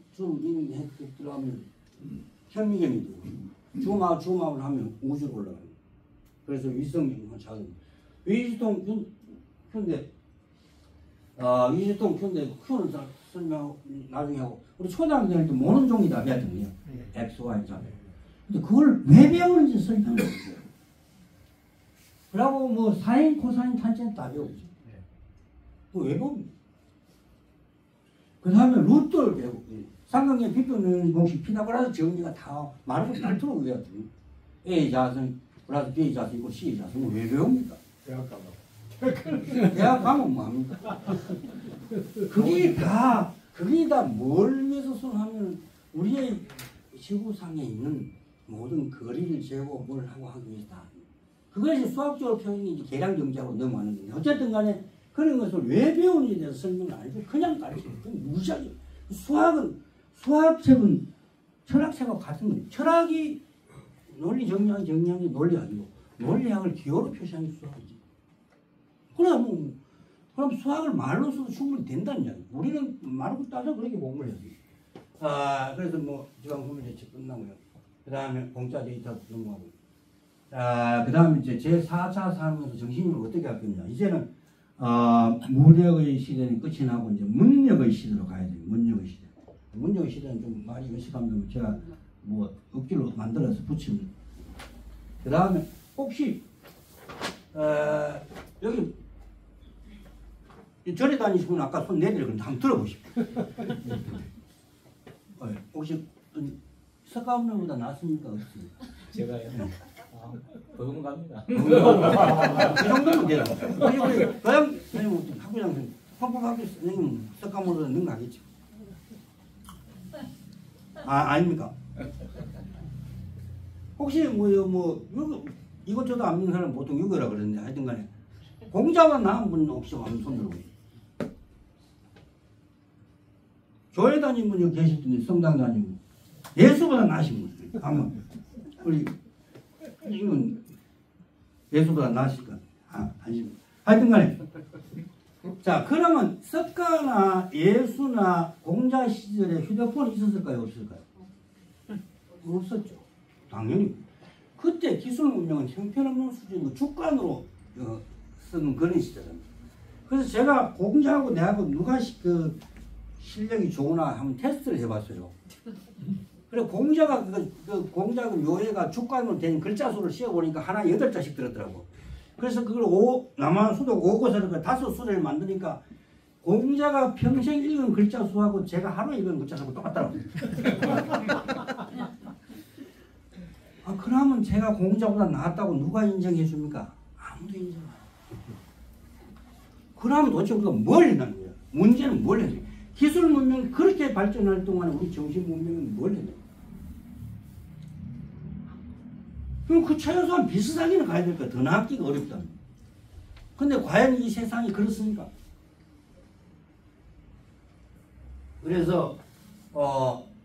[SPEAKER 1] 들어가면 현미경이 되고 줌아웃을 하면 우주로 올라가요. 그래서 위성경만 작은 위지통 Q인데 위지통 Q인데 Q는 설명 나중에 하고 우리 초등학생 때 모는 종이 다 배웠거든요. X, Y, 자. 근데 그걸 왜 배우는지 설명을 해주세요. 그러고 뭐 사인, 코사인, 탄젠 다 배우죠. 그거 왜 배웁니까? 그 다음에 루트를 배우고 삼각형 비표는 공식 피타고라스 정리가 다 말하고 날토록 외웠거든요. A 자승 플러스 B 자승 이고 C 자승 왜 배웁니까?
[SPEAKER 3] 대학 가면.
[SPEAKER 1] 대학 가면 뭐합니까? 그게 다 뭘 위해서 수능하면 우리의 지구상에 있는 모든 거리를 재고 뭘 하고 하기 위해서 다 그것이 수학적으로 표현이 계량 경제하고 넘어가는 건데 어쨌든 간에 그런 것을 왜 배우는지에 대해서 설명을 안 해도 그냥 가르쳐요. 무시하죠. 수학책은 철학책하고 같은 거예요. 철학이 논리 정리하기 논리학이고 논리학을 기호로 표시하는 게 수학이지. 그럼 수학을 말로 써도 충분히 된다는 이야기. 우리는 말로 따져 그렇게 공부를 해야 돼. 그래서 뭐 지방소멸제책 끝나고요. 그 다음에 공짜 데이터 넘어가고. 그 다음에 이제 제4차 산업에서 정신력을 어떻게 할 거냐. 이제는 무력의 시대는 끝이 나고 이제 문력의 시대로 가야 돼요. 문력의 시대. 문력의 시대는 좀 말이 의식하면 제가 뭐 억지로 만들어서 붙입니다. 그 다음에 혹시 여기 절에 다니신 분 아까 손 내리려 그러는데 한번 들어보십시오. 혹시 석가모니보다 낫습니까? 없습니까?
[SPEAKER 2] 제가요? 버금갑니다.
[SPEAKER 1] 그 정도면 돼요. 우리 교양 선생님, 학부장 선생님, 학부 선생님 석가모니보다 능가하겠죠. 아닙니까? 혹시 이것저것 안 믿는 사람 보통 유교라 그러는데 하여튼 간에 공자가 나은 분 혹시 한번 손 들어보세요. 교회 다니는 분이 계실 텐데 성당 다니는 분 예수보다 나으신 분 아마 우리 이건 예수보다 나으실까? 아니십니까? 하여튼 간에 자 그러면 석가나 예수나 공자 시절에 휴대폰이 있었을까요? 없을까요? 없었죠. 당연히 그때 기술 문명은 형편없는 수준이고 주관으로 쓰는 그런 시대입니다. 그래서 제가 공자하고 내하고 누가 그 실력이 좋으나 한번 테스트를 해봤어요. 그래 공자가 그 공자 묘에가 주관으로 된 글자 수를 씌워보니까 하나 8자씩 들었더라고. 그래서 그걸 남한수도 5고사를 5수를 만드니까 공자가 평생 읽은 글자 수하고 제가 하루 읽은 글자 수하고 똑같더라고. 아, 그러면 제가 공자보다 낫다고 누가 인정해 줍니까? 아무도 인정 안 해요. 그러면 도대체 우리가 뭘 했다는 거야? 문제는 뭘 했냐? 기술 문명이 그렇게 발전할 동안 우리 정신 문명은 뭘 했냐? 그럼 그 최소한 비슷하게는 가야 될 거야. 더 나아지기가 어렵다. 근데 과연 이 세상이 그렇습니까? 그래서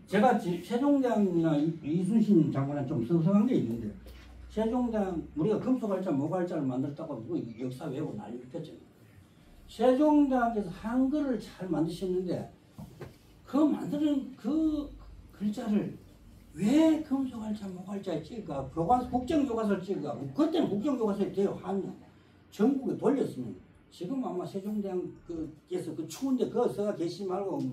[SPEAKER 1] 제가 세종대왕이나 이순신 장관은 좀 성성한 게 있는데 세종대왕 우리가 금속활자 목활자를 만들었다고 역사 외우고 난리 났잖아요. 세종대왕께서 한글을 잘 만드셨는데 그 만드는 그 글자를 왜 금속활자 목활자에 찍을까? 국정교과서를 찍을까? 그때는 국정교과서에 돼요. 한 전국에 돌렸으면 지금 아마 세종대왕께서 그 추운데 그거 써가 계시지 말고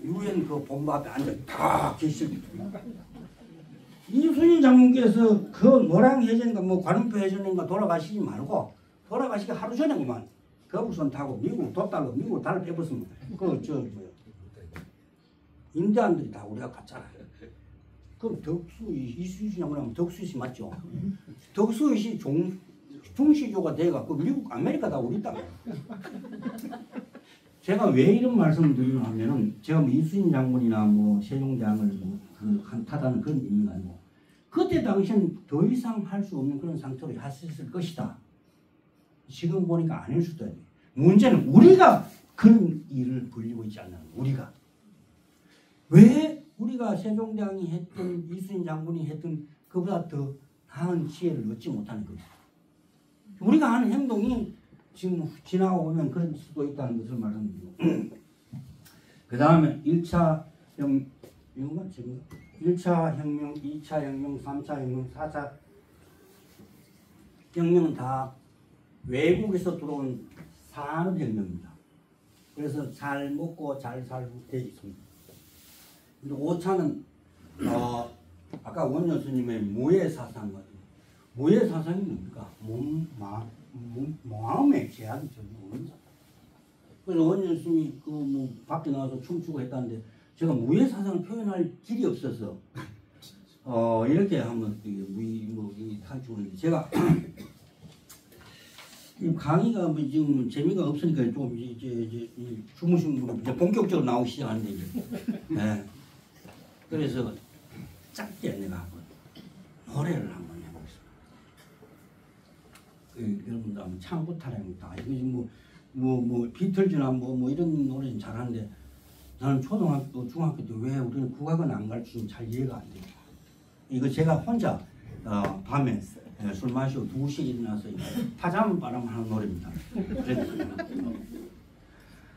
[SPEAKER 1] 유엔 그 본부 앞에 앉아 다 계실 겁니다. 이순신 장군께서 그 노량 해전인가 뭐 관음표 해전인가 돌아가시지 말고 돌아가시기 하루 전에구만 거북선 타고 미국 돛달로 미국 달을 빼버렸습니다. 인디안들이 다 우리가 갔잖아. 그럼 이순신 장군하면 덕수이시 맞죠? 덕수이시 중시조가 돼갖고 미국 아메리카 다 우리 땅. 제가 왜 이런 말씀을 드리냐면은 제가 뭐 이순신 장군이나 뭐 세종대왕을 타다는 그런 의미가 아니고 그때 당시엔 더 이상 할 수 없는 그런 상태로 했을 것이다. 지금 보니까 아닐 수도 있네. 문제는 우리가 그런 일을 벌이고 있지 않나. 우리가 왜 우리가 세종대왕이 했던 이순신 장군이 했던 그보다 더 나은 지혜를 얻지 못하는 거죠. 우리가 하는 행동이 지금 지나고 보면 그럴 수도 있다는 것을 말합니다. 그 다음에 1차 혁명, 1차 혁명, 2차 혁명, 3차 혁명, 4차 혁명은 다 외국에서 들어온 산업혁명입니다. 그래서 잘 먹고 잘 살고 되어 있습니다. 근데 5차는 아까 원효 스님의 무예사상 같은 무예사상이 뭡니까? 마음의 제한이 전혀 없는 사람. 그래서 원효 스님이 뭐 밖에 나와서 춤추고 했다는데 제가 무예사상을 표현할 길이 없어서 이렇게 한번 이 탈출을 제가 강의가 뭐 지금 재미가 없으니까 좀 이제 주무신 분이 이제 본격적으로 나오기 시작하는데 이제. 네. 그래서 짧게 내가 한번 노래를 한번 해보겠습니다. 여러분들 한번 창부타령입니다. 이거 뭐 비틀즈나 뭐 이런 노래는 잘하는데 나는 초등학교, 중학교 때 왜 우리는 국악은 안 가르치면 잘 이해가 안 돼요. 이거 제가 혼자 밤에 술 마시고 2시에 일어나서 타자문 바람 하는 노래입니다.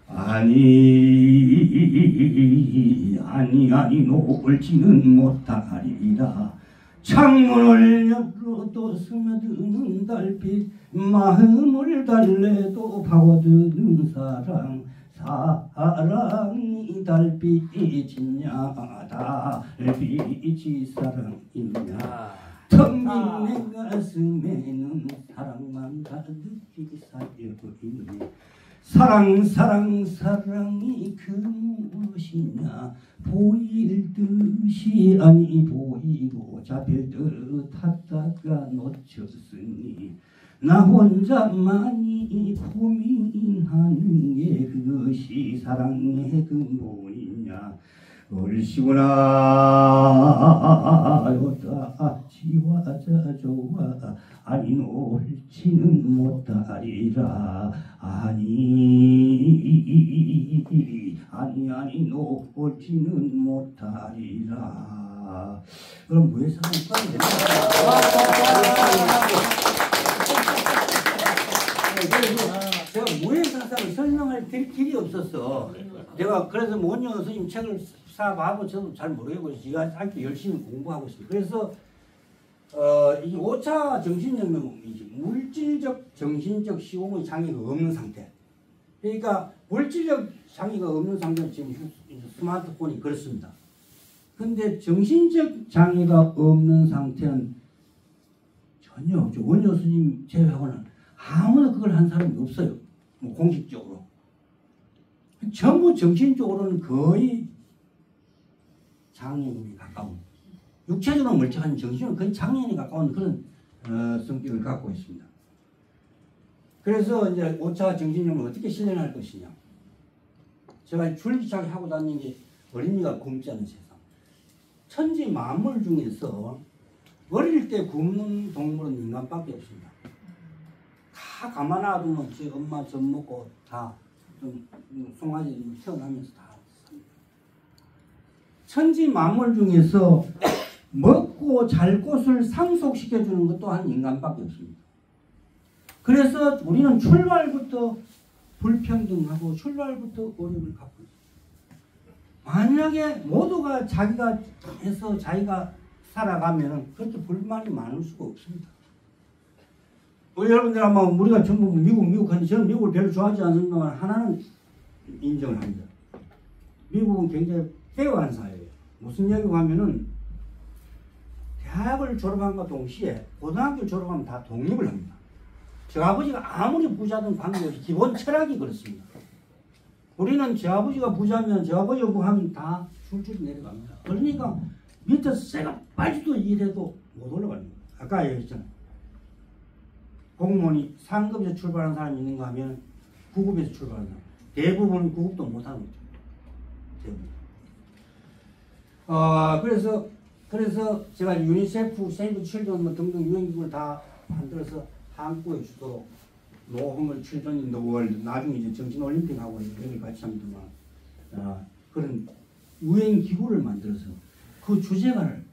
[SPEAKER 1] 아니 놀지는 못하리라. 창문을 열어도 스며드는 달빛 마음을 달래도 파고드는 사랑이 달빛이냐 달빛이 사랑이냐 텅 빈 내 가슴에는 사랑만 가득히 쌓여있네. 사랑이 그 무엇이냐 보일 듯이 아니 보이고 잡힐 듯 하다가 놓쳤으니 나 혼자만이 고민하는 게 그것이 사랑의 근본이냐. 얼씨구나 요다 지와자 좋아 아니 놀지는 못하리라. 아니 놀지는 못하리라. 그럼 왜 사랑이 됩니다. 제가 무예사상을 설명할 길이 없었어. 내가 그래서 원효 선생님 책을 사봐도 저도 잘 모르겠고 제가 아직도 열심히 공부하고 있습니다. 그래서 이 5차 정신혁명은 물질적, 정신적 시공의 장애가 없는 상태. 그러니까 물질적 장애가 없는 상태는 지금 스마트폰이 그렇습니다. 근데 정신적 장애가 없는 상태는 전혀 없죠. 원효 스님 제외하고는 아무나 그걸 한 사람이 없어요. 뭐 공식적으로. 전부 정신적으로는 거의 장애인에 가까운, 육체적으로 멀쩡한 정신은 거의 장애인에 가까운 그런 성격을 갖고 있습니다. 그래서 이제 5차 정신력을 어떻게 실현할 것이냐. 제가 줄기차게 하고 다니는 게 어린이가 굶지 않는 세상. 천지 만물 중에서 어릴 때 굶는 동물은 인간밖에 없습니다. 다 가만 놔두면 제 엄마 젖 먹고 다 송아지 태어나면서 다 삽니다. 천지 만물 중에서 먹고 잘 곳을 상속시켜주는 것 또한 인간밖에 없습니다. 그래서 우리는 출발부터 불평등하고 출발부터 어려움을 갖고 있습니다. 만약에 모두가 자기가 해서 자기가 살아가면 그렇게 불만이 많을 수가 없습니다. 여러분들 아마 우리가 전부 미국 하는데 저는 미국을 별로 좋아하지 않는다만 하나는 인정을 합니다. 미국은 굉장히 페어한 사회예요. 무슨 얘기가 하면은 대학을 졸업한과 동시에 고등학교 졸업하면 다 독립을 합니다. 저 아버지가 아무리 부자든 관계없이 기본 철학이 그렇습니다. 우리는 저 아버지가 부자면 저 아버지 요구하면 다 줄줄이 내려갑니다. 그러니까 밑에서 새가 빠지도 일해도 못 올라가는 거예요. 아까 얘기했잖아요. 공무원이 상급에서 출발한 사람이 있는가 하면 9급에서 출발한 사람. 대부분 9급도 못하는 거죠. 대부분. 그래서 제가 유니세프, 세이브 칠드런 뭐 등등 유엔기구를 다 만들어서 한국의 주도로 노홍을 칠드런 인 더 월드, 나중에 이제 정신올림픽하고 여기 같이 합니다만, 그런 유엔기구를 만들어서 그 주제가를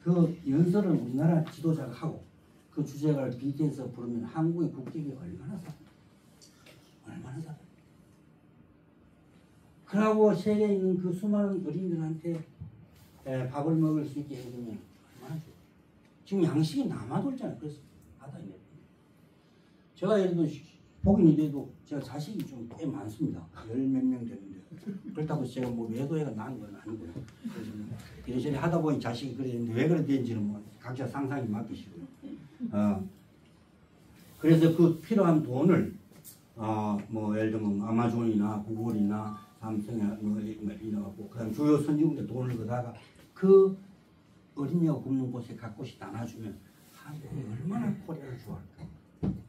[SPEAKER 1] 그 연설을 우리나라 지도자가 하고 그 주제가를 BT에서 부르면 한국의 국격이 얼마나 사 그러고 세계에 있는 그 수많은 어린이들한테 밥을 먹을 수 있게 해주면 얼마나 좋아요. 지금 양식이 남아도 있잖아요. 그래서 바다에 내요. 제가 예를 들어 복인이 돼도 제가 자식이 좀 꽤 많습니다. 10몇 명 되는데 그렇다고 제가 뭐 외도해가 나은 건 아니고요. 그래서 이래저래 하다 보니 자식이 그랬는데 왜 그래 된지는 뭐 각자 상상이 맡기시고요. 그래서 그 필요한 돈을 뭐 예를 들면 아마존이나 구글이나 삼성이나 뭐 이래갖고 그다음 주요 선진국에 돈을 거다가 그 어린이가 굶는 곳에 각곳이 나눠주면 한국이 얼마나 코리아를 좋아할까.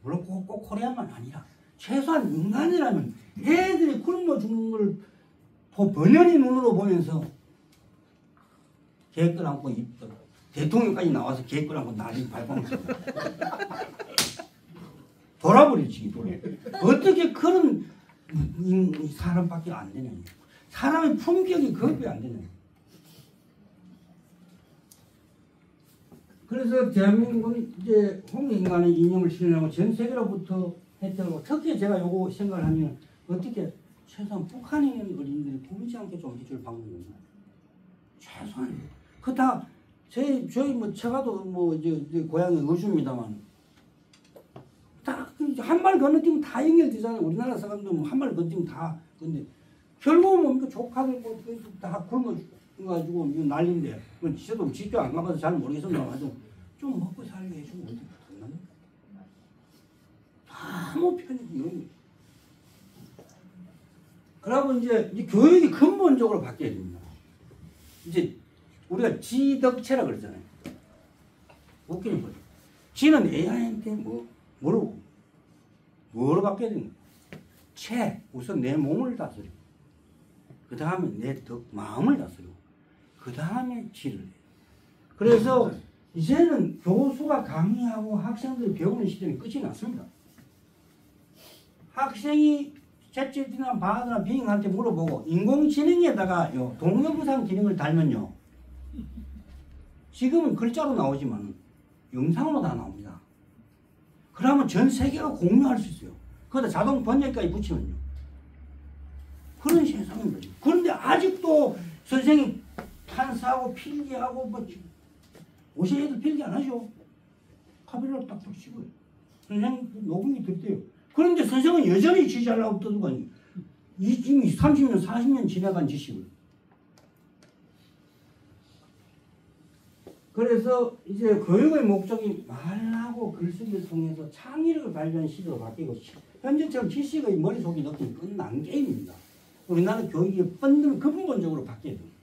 [SPEAKER 1] 물론 꼭 코리아만 아니라 최소한 인간이라면 애들이 굶어 죽는 걸 번연히 눈으로 보면서 계획을 안고 대통령까지 나와서 계획을 안고 난리 발광했어요. 돌아버리지. 어떻게 그런 사람밖에 안 되냐. 사람의 품격이 그것밖에 안 되냐. 그래서 대한민국은 이제 홍익인간의 이념을 실현하고 전 세계로부터 혜택을, 특히 제가 요거 생각을 하면 어떻게 최소한 북한에 있는 어린이들이 굶지 않게 좀 해줄 방법입니다. 최소한. 그 다 저희 뭐 제가도 뭐 이제 고향이 의주입니다만 다 한 말 건너뛰면 다 연결되잖아요. 우리나라 사람들 뭐 한 말 건너뛰면 다. 근데 결국은 뭡니까 조카들 뭐 다 굶어가지고 이거 난리인데 저도 직접 안 가봐서 잘 모르겠습니다. 좀 먹고 살게 해주면 어떻게 끝납니까? 아무 편이 이런 거. 그러고 이제 교육이 근본적으로 바뀌어야 됩니다. 이제 우리가 지덕체라 그러잖아요. 웃기는 거죠. 지는 AI한테 뭐로 바뀌어야 됩니까? 체, 우선 내 몸을 다스리고, 그 다음에 내 마음을 다스리고, 그 다음에 지를 해요. 그래서 이제는 교수가 강의하고 학생들이 배우는 시대는 끝이 났습니다. 학생이 챗GPT나 바하나 빙한테 물어보고 인공지능에다가 동영상 기능을 달면요. 지금은 글자로 나오지만 영상으로 다 나옵니다. 그러면 전 세계가 공유할 수 있어요. 거기다 자동 번역까지 붙이면요. 그런 세상인 거죠. 그런데 아직도 선생님 판사하고 필기하고 뭐 오시 애들 필기 안 하죠. 카메라를 딱 붙이고요. 선생님 녹음이 됐대요. 그런데 선생은 여전히 지지하려고 떠들고 다니고 이미 30년 40년 지나간 지식을 그래서 이제 교육의 목적이 말하고 글쓰기를 통해서 창의력을 발견하는 시대로 바뀌고 현재처럼 지식의 머릿속에 넣기는 끝난 게임입니다. 우리나라 교육이 근본적으로 바뀌어야 됩니다.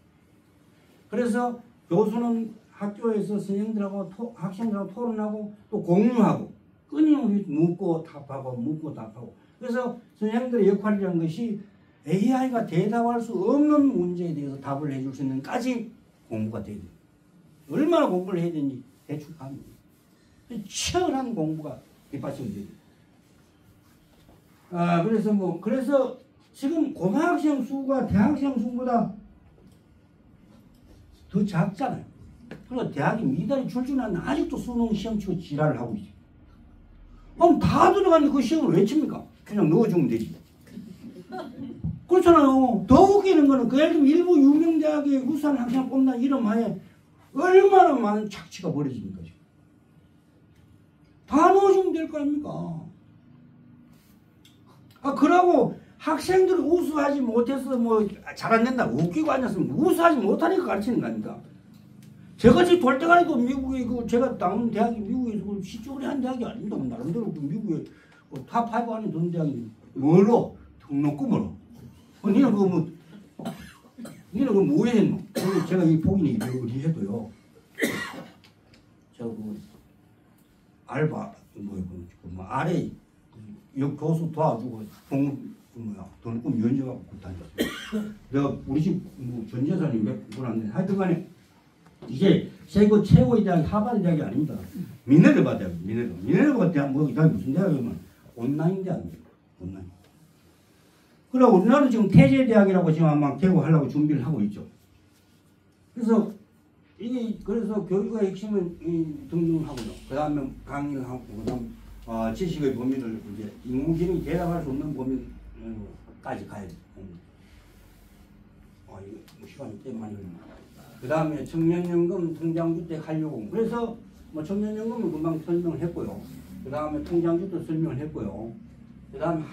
[SPEAKER 1] 그래서 교수는 학교에서 선생님들하고 학생들하고 토론하고 또 공유하고 끊임없이 묻고 답하고 그래서 선생님들의 역할이라는 것이 AI가 대답할 수 없는 문제에 대해서 답을 해줄 수 있는까지 공부가 돼야 됩니다. 얼마나 공부를 해야 되는지 대충 합니다. 치열한 공부가 뒷받침이 됩니다. 그래서 지금 고등학생 수가 대학생 수보다 더 작잖아요. 그리고 대학이 미달이 출중하는데 아직도 수능 시험 치고 지랄을 하고 있어요. 그럼 다 들어가는데 그 시험을 왜 칩니까? 그냥 넣어주면 되지. 그렇잖아요. 더 웃기는 거는 예를 들면 일부 유명대학에 우수한 학생 뽑는 이름 하에 얼마나 많은 착취가 벌어집니까? 지금. 다 넣어주면 될 거 아닙니까? 그러고 학생들이 우수하지 못해서 뭐 잘 안 된다 웃기고 앉았으면 우수하지 못하니까 가르치는 거 아닙니까? 저같이 돌대가리도 미국에 제가 나온 대학이 미국에서 시초리 한 대학이 아닙니다. 나름대로 미국에 탑5 안에 드는 대학이 뭘로? 등록금 뭐로? 니는 그거 뭐 했노? 제가 이 포기는 어디 해도요. 알바 아래 교수 도와주고 등록금 면제하고 다녔어요. 내가 우리 집 전 재산이 몇 분 안 돼. 하여튼간에 이게 세계 최고의 대학이 하버드 대학이 아닙니다. 미네르바 대학, 미네르바 대학 무슨 대학이면 온라인 대학입니다. 온라인. 그리고 우리나라는 지금 태제대학이라고 지금 아마 개국하려고 준비를 하고 있죠. 그래서 교육의 핵심은 등등하고요. 그 다음에 강의를 하고, 그 다음 지식의 범위를 이제 인공지능이 대답할 수 없는 범위까지 가야 돼요. 이거 시간이 꽤 많이 걸립니다. 그 다음에 청년연금, 통장주택 한류공. 그래서 청년연금은 금방 설명을 했고요. 그 다음에 통장주택 설명을 했고요. 그 다음에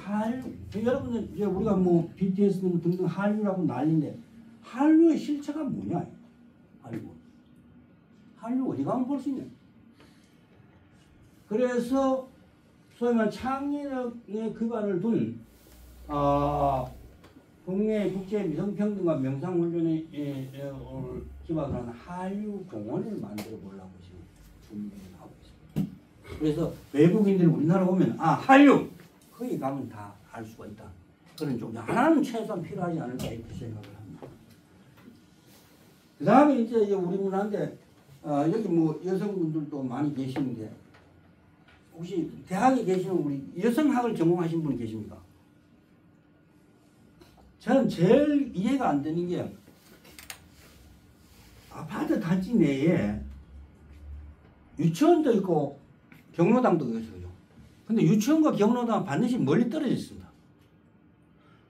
[SPEAKER 1] 여러분들 이제 우리가 BTS 등등 한류라고 난리인데 한류의 실체가 뭐냐? 한류 어디 가면 볼 수 있냐? 그래서 소위 말해 창의력에 기반을 둔 국내 국제 미성평등과 명상훈련에 기반을 하는 한류 공원을 만들어 보려고 지금 준비를 하고 있습니다. 그래서 외국인들이 우리나라 오면 한류 거기 가면 다 알 수가 있다. 그런 좀 하나는 최소한 필요하지 않을까 이렇게 생각을 합니다. 그 다음에 이제 우리 문화인데 여기 여성분들도 많이 계시는데 혹시 대학에 계시는 우리 여성학을 전공하신 분 계십니까? 저는 제일 이해가 안 되는 게 아파트 단지 내에 유치원도 있고 경로당도 있어요. 근데 유치원과 경로당은 반드시 멀리 떨어져 있습니다.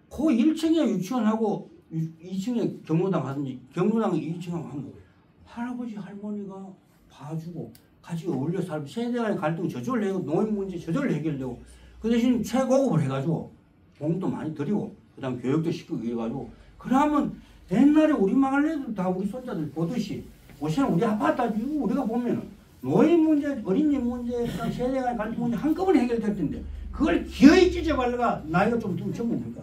[SPEAKER 1] 그 1층에 유치원하고 2층에 경로당 하든지 경로당에 2층에 하면 할아버지 할머니가 봐주고 같이 어울려 살고 세대 간의 갈등 저절로 해고 노인 문제 저절로 해결되고 그 대신 최고급을 해가지고 공도 많이 드리고 그 다음 교육도 시키고 해가지고 그러면 옛날에 우리 망할 애들 다 우리 손자들 보듯이 요새는 우리 아파트 우리가 보면은 노인 문제, 어린이 문제, 세대 간의 갈등 문제 한꺼번에 해결될 텐데 그걸 기어이 찢어발라가 나이가 좀 들면 전부 뭡니까?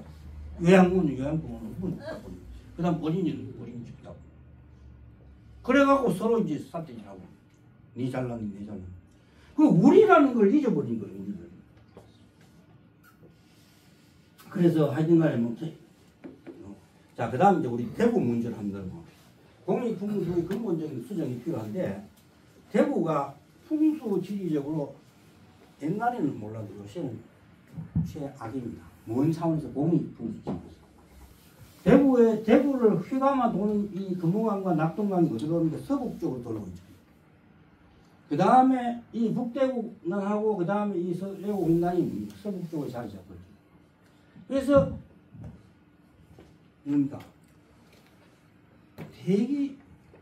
[SPEAKER 1] 요양원은 그 다음 어린이는 어린이 집다고 그래갖고 서로 이제 싸대기하고 니 잘났니 내 잘났니 그 우리라는 걸 잊어버린 거예요. 우리는. 그래서 하여튼간에 자, 그 다음 이제 우리 대구 문제를 한번 들어봅시다. 공익풍수의 근본적인 수정이 필요한데 대구가 풍수 지리적으로 옛날에는 몰라도 요새는 최악입니다. 먼 차원에서 공익풍수 지리. 대구를 휘감아 도는 이 금호강과 낙동강이 어디로 오는데 서북쪽으로 돌고 있죠. 그 다음에 이 북대구난하고 그 다음에 이 서대구 공단이 서북쪽으로 자리 잡고 있죠. 그래서 뭡니까? 대기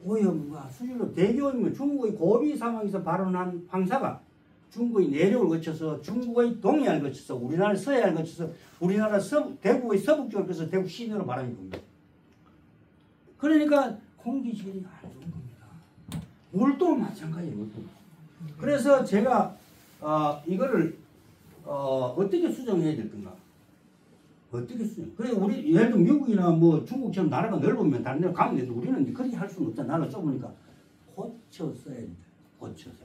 [SPEAKER 1] 오염과 수질로 대기 오염은 중국의 고비 사막에서 발원한 황사가 중국의 내륙을 거쳐서 중국의 동해안을 거쳐서 우리나라 서해안을 거쳐서 우리나라 대구의 서북쪽을 거쳐서 대구 시내로 바람이 붑니다. 그러니까 공기질이 안 좋은 겁니다. 물도 마찬가지예요. 물도. 그래서 제가 이거를 어떻게 수정해야 될 건가? 어떻게 수정? 그래 우리 예를 들어 미국이나 뭐 중국처럼 나라가 넓으면 다른 데 가면 되는데 우리는 그렇게 할 수는 없잖아. 나라가 좁으니까 고쳐 써야 돼. 고쳐서.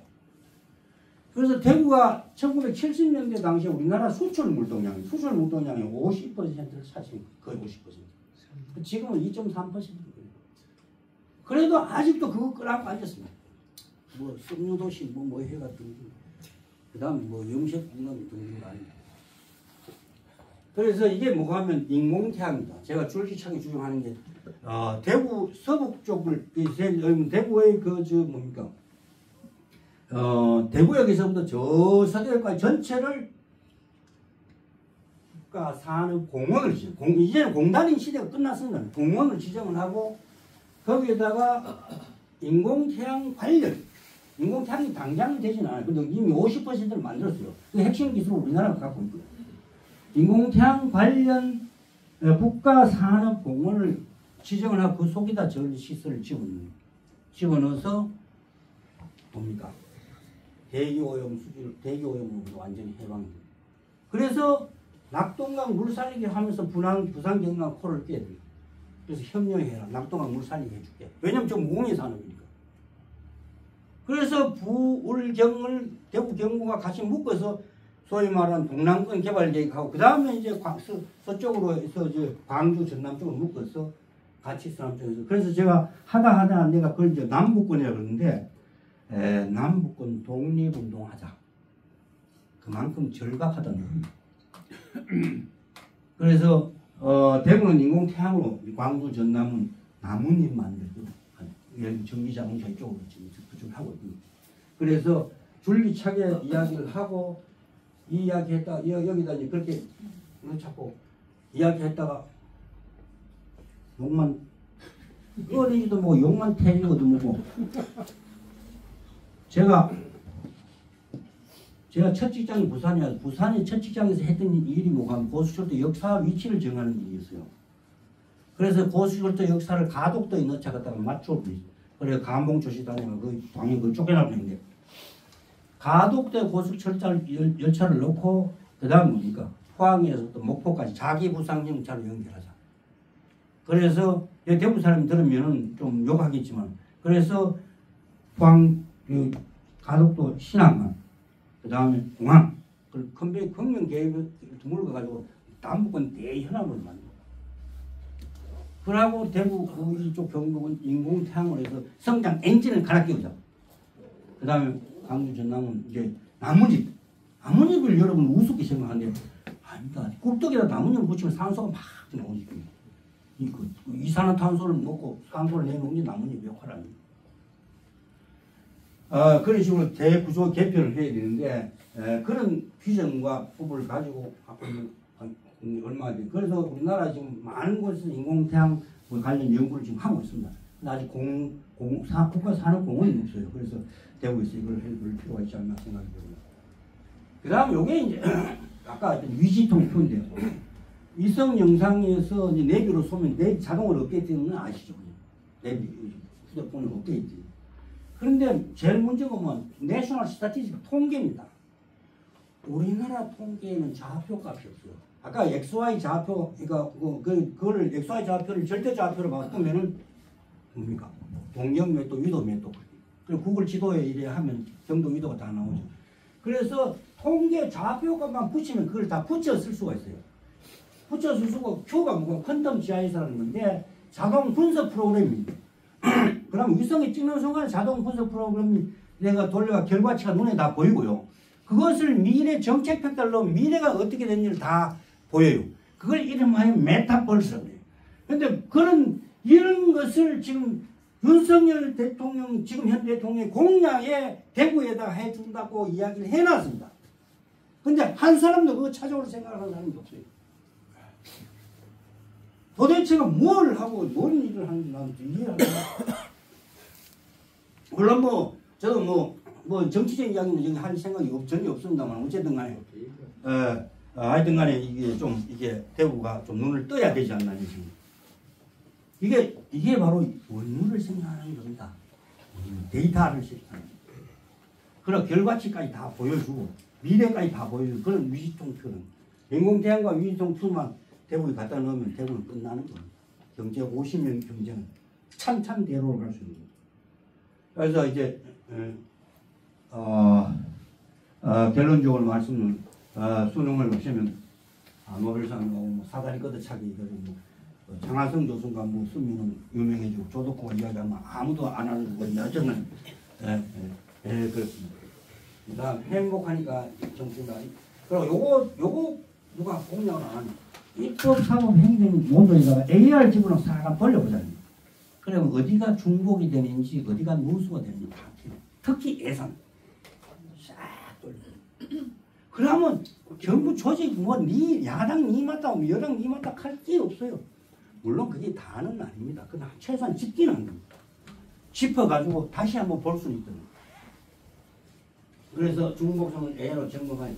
[SPEAKER 1] 그래서 대구가 1970년대 당시에 우리나라 수출 물동량이 50%를 차지한 거의 50%. 지금은 2.3%. 그래도 아직도 그거 끌어안고 앉았습니다. 뭐 석류도시 뭐 해가지고 그다음 뭐 염색공단 등등 아닙니다. 그래서 이게 뭐가 하면 인공태양이다. 제가 줄기차게 주장하는 게 대구 서북 쪽을 대구의 뭡니까? 대구역에서부터 저 서대까지 전체를 국가 산업공원을 이제는 공단인 시대가 끝났습니다. 공원을 지정을 하고 거기에다가 인공태양 관련 인공태양이 당장은 되진 않아요. 근데 이미 50%를 만들었어요. 그 핵심 기술을 우리나라가 갖고 있고요. 인공태양 관련 국가산업공원을 지정을 하고 그 속에다 전시시설을 집어넣어서 뭡니까? 대기오염으로 완전히 해방됩니다. 그래서 낙동강 물 살리기 하면서 부산 경남 코를 깨야 돼요. 그래서 협력해라. 낙동강 물 살리게 해줄게. 왜냐면 저 무공해 산업이니까. 그래서 부울경을 대구 경구가 같이 묶어서 소위 말하는 동남권 개발 계획하고 그 다음에 이제 서쪽으로 해서 이제 광주 전남 쪽으로 묶어서 같이 산업적에서 그래서 제가 하다 내가 그걸 이제 남북권이라고 그러는데 남북권 독립운동하자. 그만큼 절박하다는 겁니다. 그래서 대구는 인공태양으로 광주 전남은 나뭇잎 만들고 전기자동차 이쪽으로 지금 그쪽을 하고 있습니다. 그래서 줄기차게 이야기를 하고 이 이야기했다가 여기다 이제 그렇게 자꾸 이야기했다가 욕만 어린이도 뭐 욕만 태리고도 뭐고 제가 첫 직장이 부산이어서 부산의 첫 직장에서 했던 일이 뭐가 하면 고수철도 역사 위치를 정하는 일이었어요. 그래서 고수철도 역사를 가덕도에 넣자 갖다가 맞춰버리죠. 그래서 감봉 조시다니면 그 당연히 그 쫓겨나버리는데 가덕도에 고속철자를 열차를 넣고 그 다음 뭡니까? 포항에서 또 목포까지 자기 부상 정차로 연결하자. 그래서 대부 사람이 들으면은 좀 욕하겠지만 그래서 포항 가덕도 신항만 그 다음에 공항 그 컨베이 경영 계획을 두물러 가지고 남북권 대현황을 만들어. 그러고 대구 이쪽 경북은 인공태양으로 해서 성장 엔진을 갈아 끼우자. 그 다음에 광주 전남은 이제 나뭇잎을 여러분 우습게 생각하는데 아닙니다. 꿀떡에다 나뭇잎을 붙이면 산소가 막 나오지. 이산화탄소를 먹고 산소를 내놓는 게 나뭇잎 역할 아닙니다. 그런 식으로 대구조 개편을 해야 되는데 그런 비전과 부분을 가지고 얼마 돼. 그래서 우리나라 지금 많은 곳에서 인공태양 관련 연구를 지금 하고 있습니다. 근데 아직 국가산업공원이 없어요. 그래서 대구에서 이걸 해볼 필요가 있지 않나 생각이 들어요. 그 다음 요게 이제 아까 위지통 표인데요. 위성 영상에서 이제 내비로 쏘면 내비 자동으로 업데이트되는 건 아시죠? 내비 휴대폰으로 업데이트. 그런데 제일 문제가 뭐 내셔널 스태티스틱 통계입니다. 우리나라 통계에는 좌표 값이 없어요. 아까 XY 좌표, 그러니까 그거를 XY 좌표를 절대 좌표로 바꾸면은 뭡니까? 동경 몇 도, 위도 몇 도. 그리고 구글 지도에 이래 하면 경도, 위도가 다 나오죠. 그래서 통계 좌표값만 붙이면 그걸 다 붙여 쓸 수가 있어요. 붙여 쓸 수가 Q가 뭐가 퀀텀 GIS라는 건데 자동 분석 프로그램입니다. 그럼 위성이 찍는 순간 자동 분석 프로그램이 내가 돌려가 결과치가 눈에 다 보이고요. 그것을 미래 정책 팩달로 미래가 어떻게 되는지를 다 보여요. 그걸 이름하여 메타버스라고 해요. 그런데 이런 것을 지금 윤석열 대통령, 지금 현 대통령이 공약에 대구에다가 해준다고 이야기를 해놨습니다. 근데 한 사람도 그거 찾아올 생각을 하는 사람이 없어요. 도대체가 뭘 하고 뭔 일을 하는지 나는 이해를 안 해요. 물론 저도 정치적인 이야기는 할 생각이 전혀 없습니다만 어쨌든 간에 하여튼 간에 이게 대구가 좀 눈을 떠야 되지 않나 지금. 이게 바로 원룸을 생각하는 겁니다. 데이터를 실시하는 그런 결과치까지 다 보여주고 미래까지 다 보여주는 그런 위기통 표현. 인공지능과 위기통 표현만 대북에 갖다 넣으면 대북은 끝나는 겁니다. 경제 50년 경제는 찬찬대로로 갈 수 있는 거예요. 그래서 이제 결론적으로 말씀을 수능을 보시면 노벨상하고 뭐 사다리 걷어차기 이거는 장하성 교수가 뭐 쓰면은 유명해지고 조덕호가 이야기하면 아무도 안 하는 거고 여전은 그렇습니다. 그다음 행복하니까 정치가 그리고 요거 누가 공략을 안 하냐? 입법사법 행정 모두에다가 AR 집어넣어 싹 돌려보자니. 그러면 어디가 중복이 되는지 어디가 누수가 되는지 다 틀려. 특히 예산 싹 돌려. 그러면 정부 조직 야당 니 맞다 하면 여당 니 맞다 할 게 없어요. 물론 그게 다는 아닙니다. 그러나 최소한 짚기는 한 겁니다. 짚어가지고 다시 한번 볼 수는 있거든요. 그래서 중복성을 A로 점검한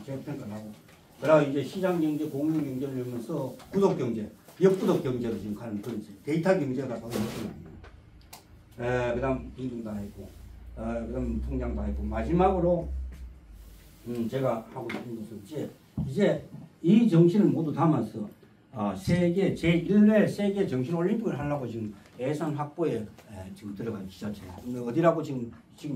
[SPEAKER 1] 재평가를 하고 그러고 이제 시장경제, 공유경제를 하면서 구독경제, 역구독경제로 지금 가는 그런 데이터 경제가 바로 이렇게 그 다음 빙빙 다 했고 그 다음 통장 다 했고 마지막으로 제가 하고 싶은 것은 이제 이 정신을 모두 담아서 세계 제1회 세계 정신올림픽을 하려고 지금 예산 확보에 지금 들어간 지자체예요. 어디라고 지금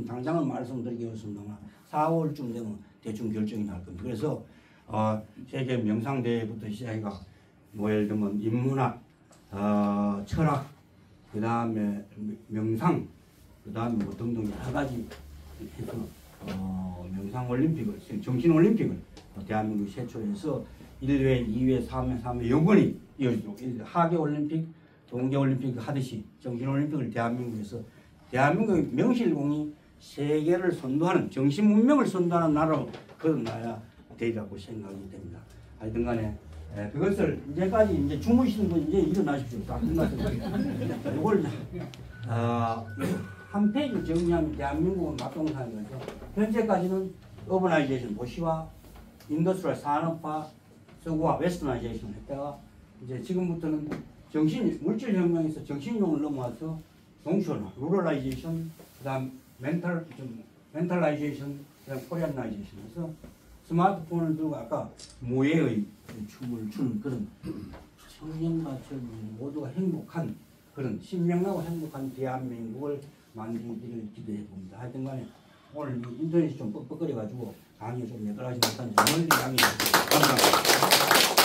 [SPEAKER 1] 당장은 말씀드리겠습니다만 4월쯤 되면 대충 결정이 날 겁니다. 그래서 세계 명상대회부터 시작해가 뭐 예를 들면 인문학, 철학, 그 다음에 명상, 그 다음에 뭐 등등 여러 가지 해서 명상올림픽을, 정신올림픽을 대한민국 최초에서 1회, 2회, 3회 영원히 이어지도록 하계올림픽, 동계올림픽 하듯이 정신올림픽을 대한민국에서 대한민국의 명실공히 세계를 선도하는 정신문명을 선도하는 나라로 거듭나야 되리라고 생각이 됩니다. 하여튼 간에 그것을 이제까지 이제 주무시는 분 이제 일어나십시오. 다 끝났습니다. 이걸 한 페이지 정리하면 대한민국은 막동산인 거죠. 현재까지는 어버나이제이션 도시화, 인더스트리얼 산업화, 서구화 웨스터나이제이션을 했다가 이제 지금부터는 물질혁명에서 정신용을 넘어와서 농촌화, 루럴라이제이션, 그 다음 멘탈라이제이션, 그 다음 코리안라이제이션에서 스마트폰을 들고 아까 모해의 춤을 추는 그런 청년과 젊은 모두가 행복한 그런 신명나고 행복한 대한민국을 만들기를 기대해 봅니다. 하여튼 간에 오늘 인터넷이 좀 뻑뻑거려가지고 강의 좀 매달하지 못한 점 멀리 양해해 주십시오. 감사합니다.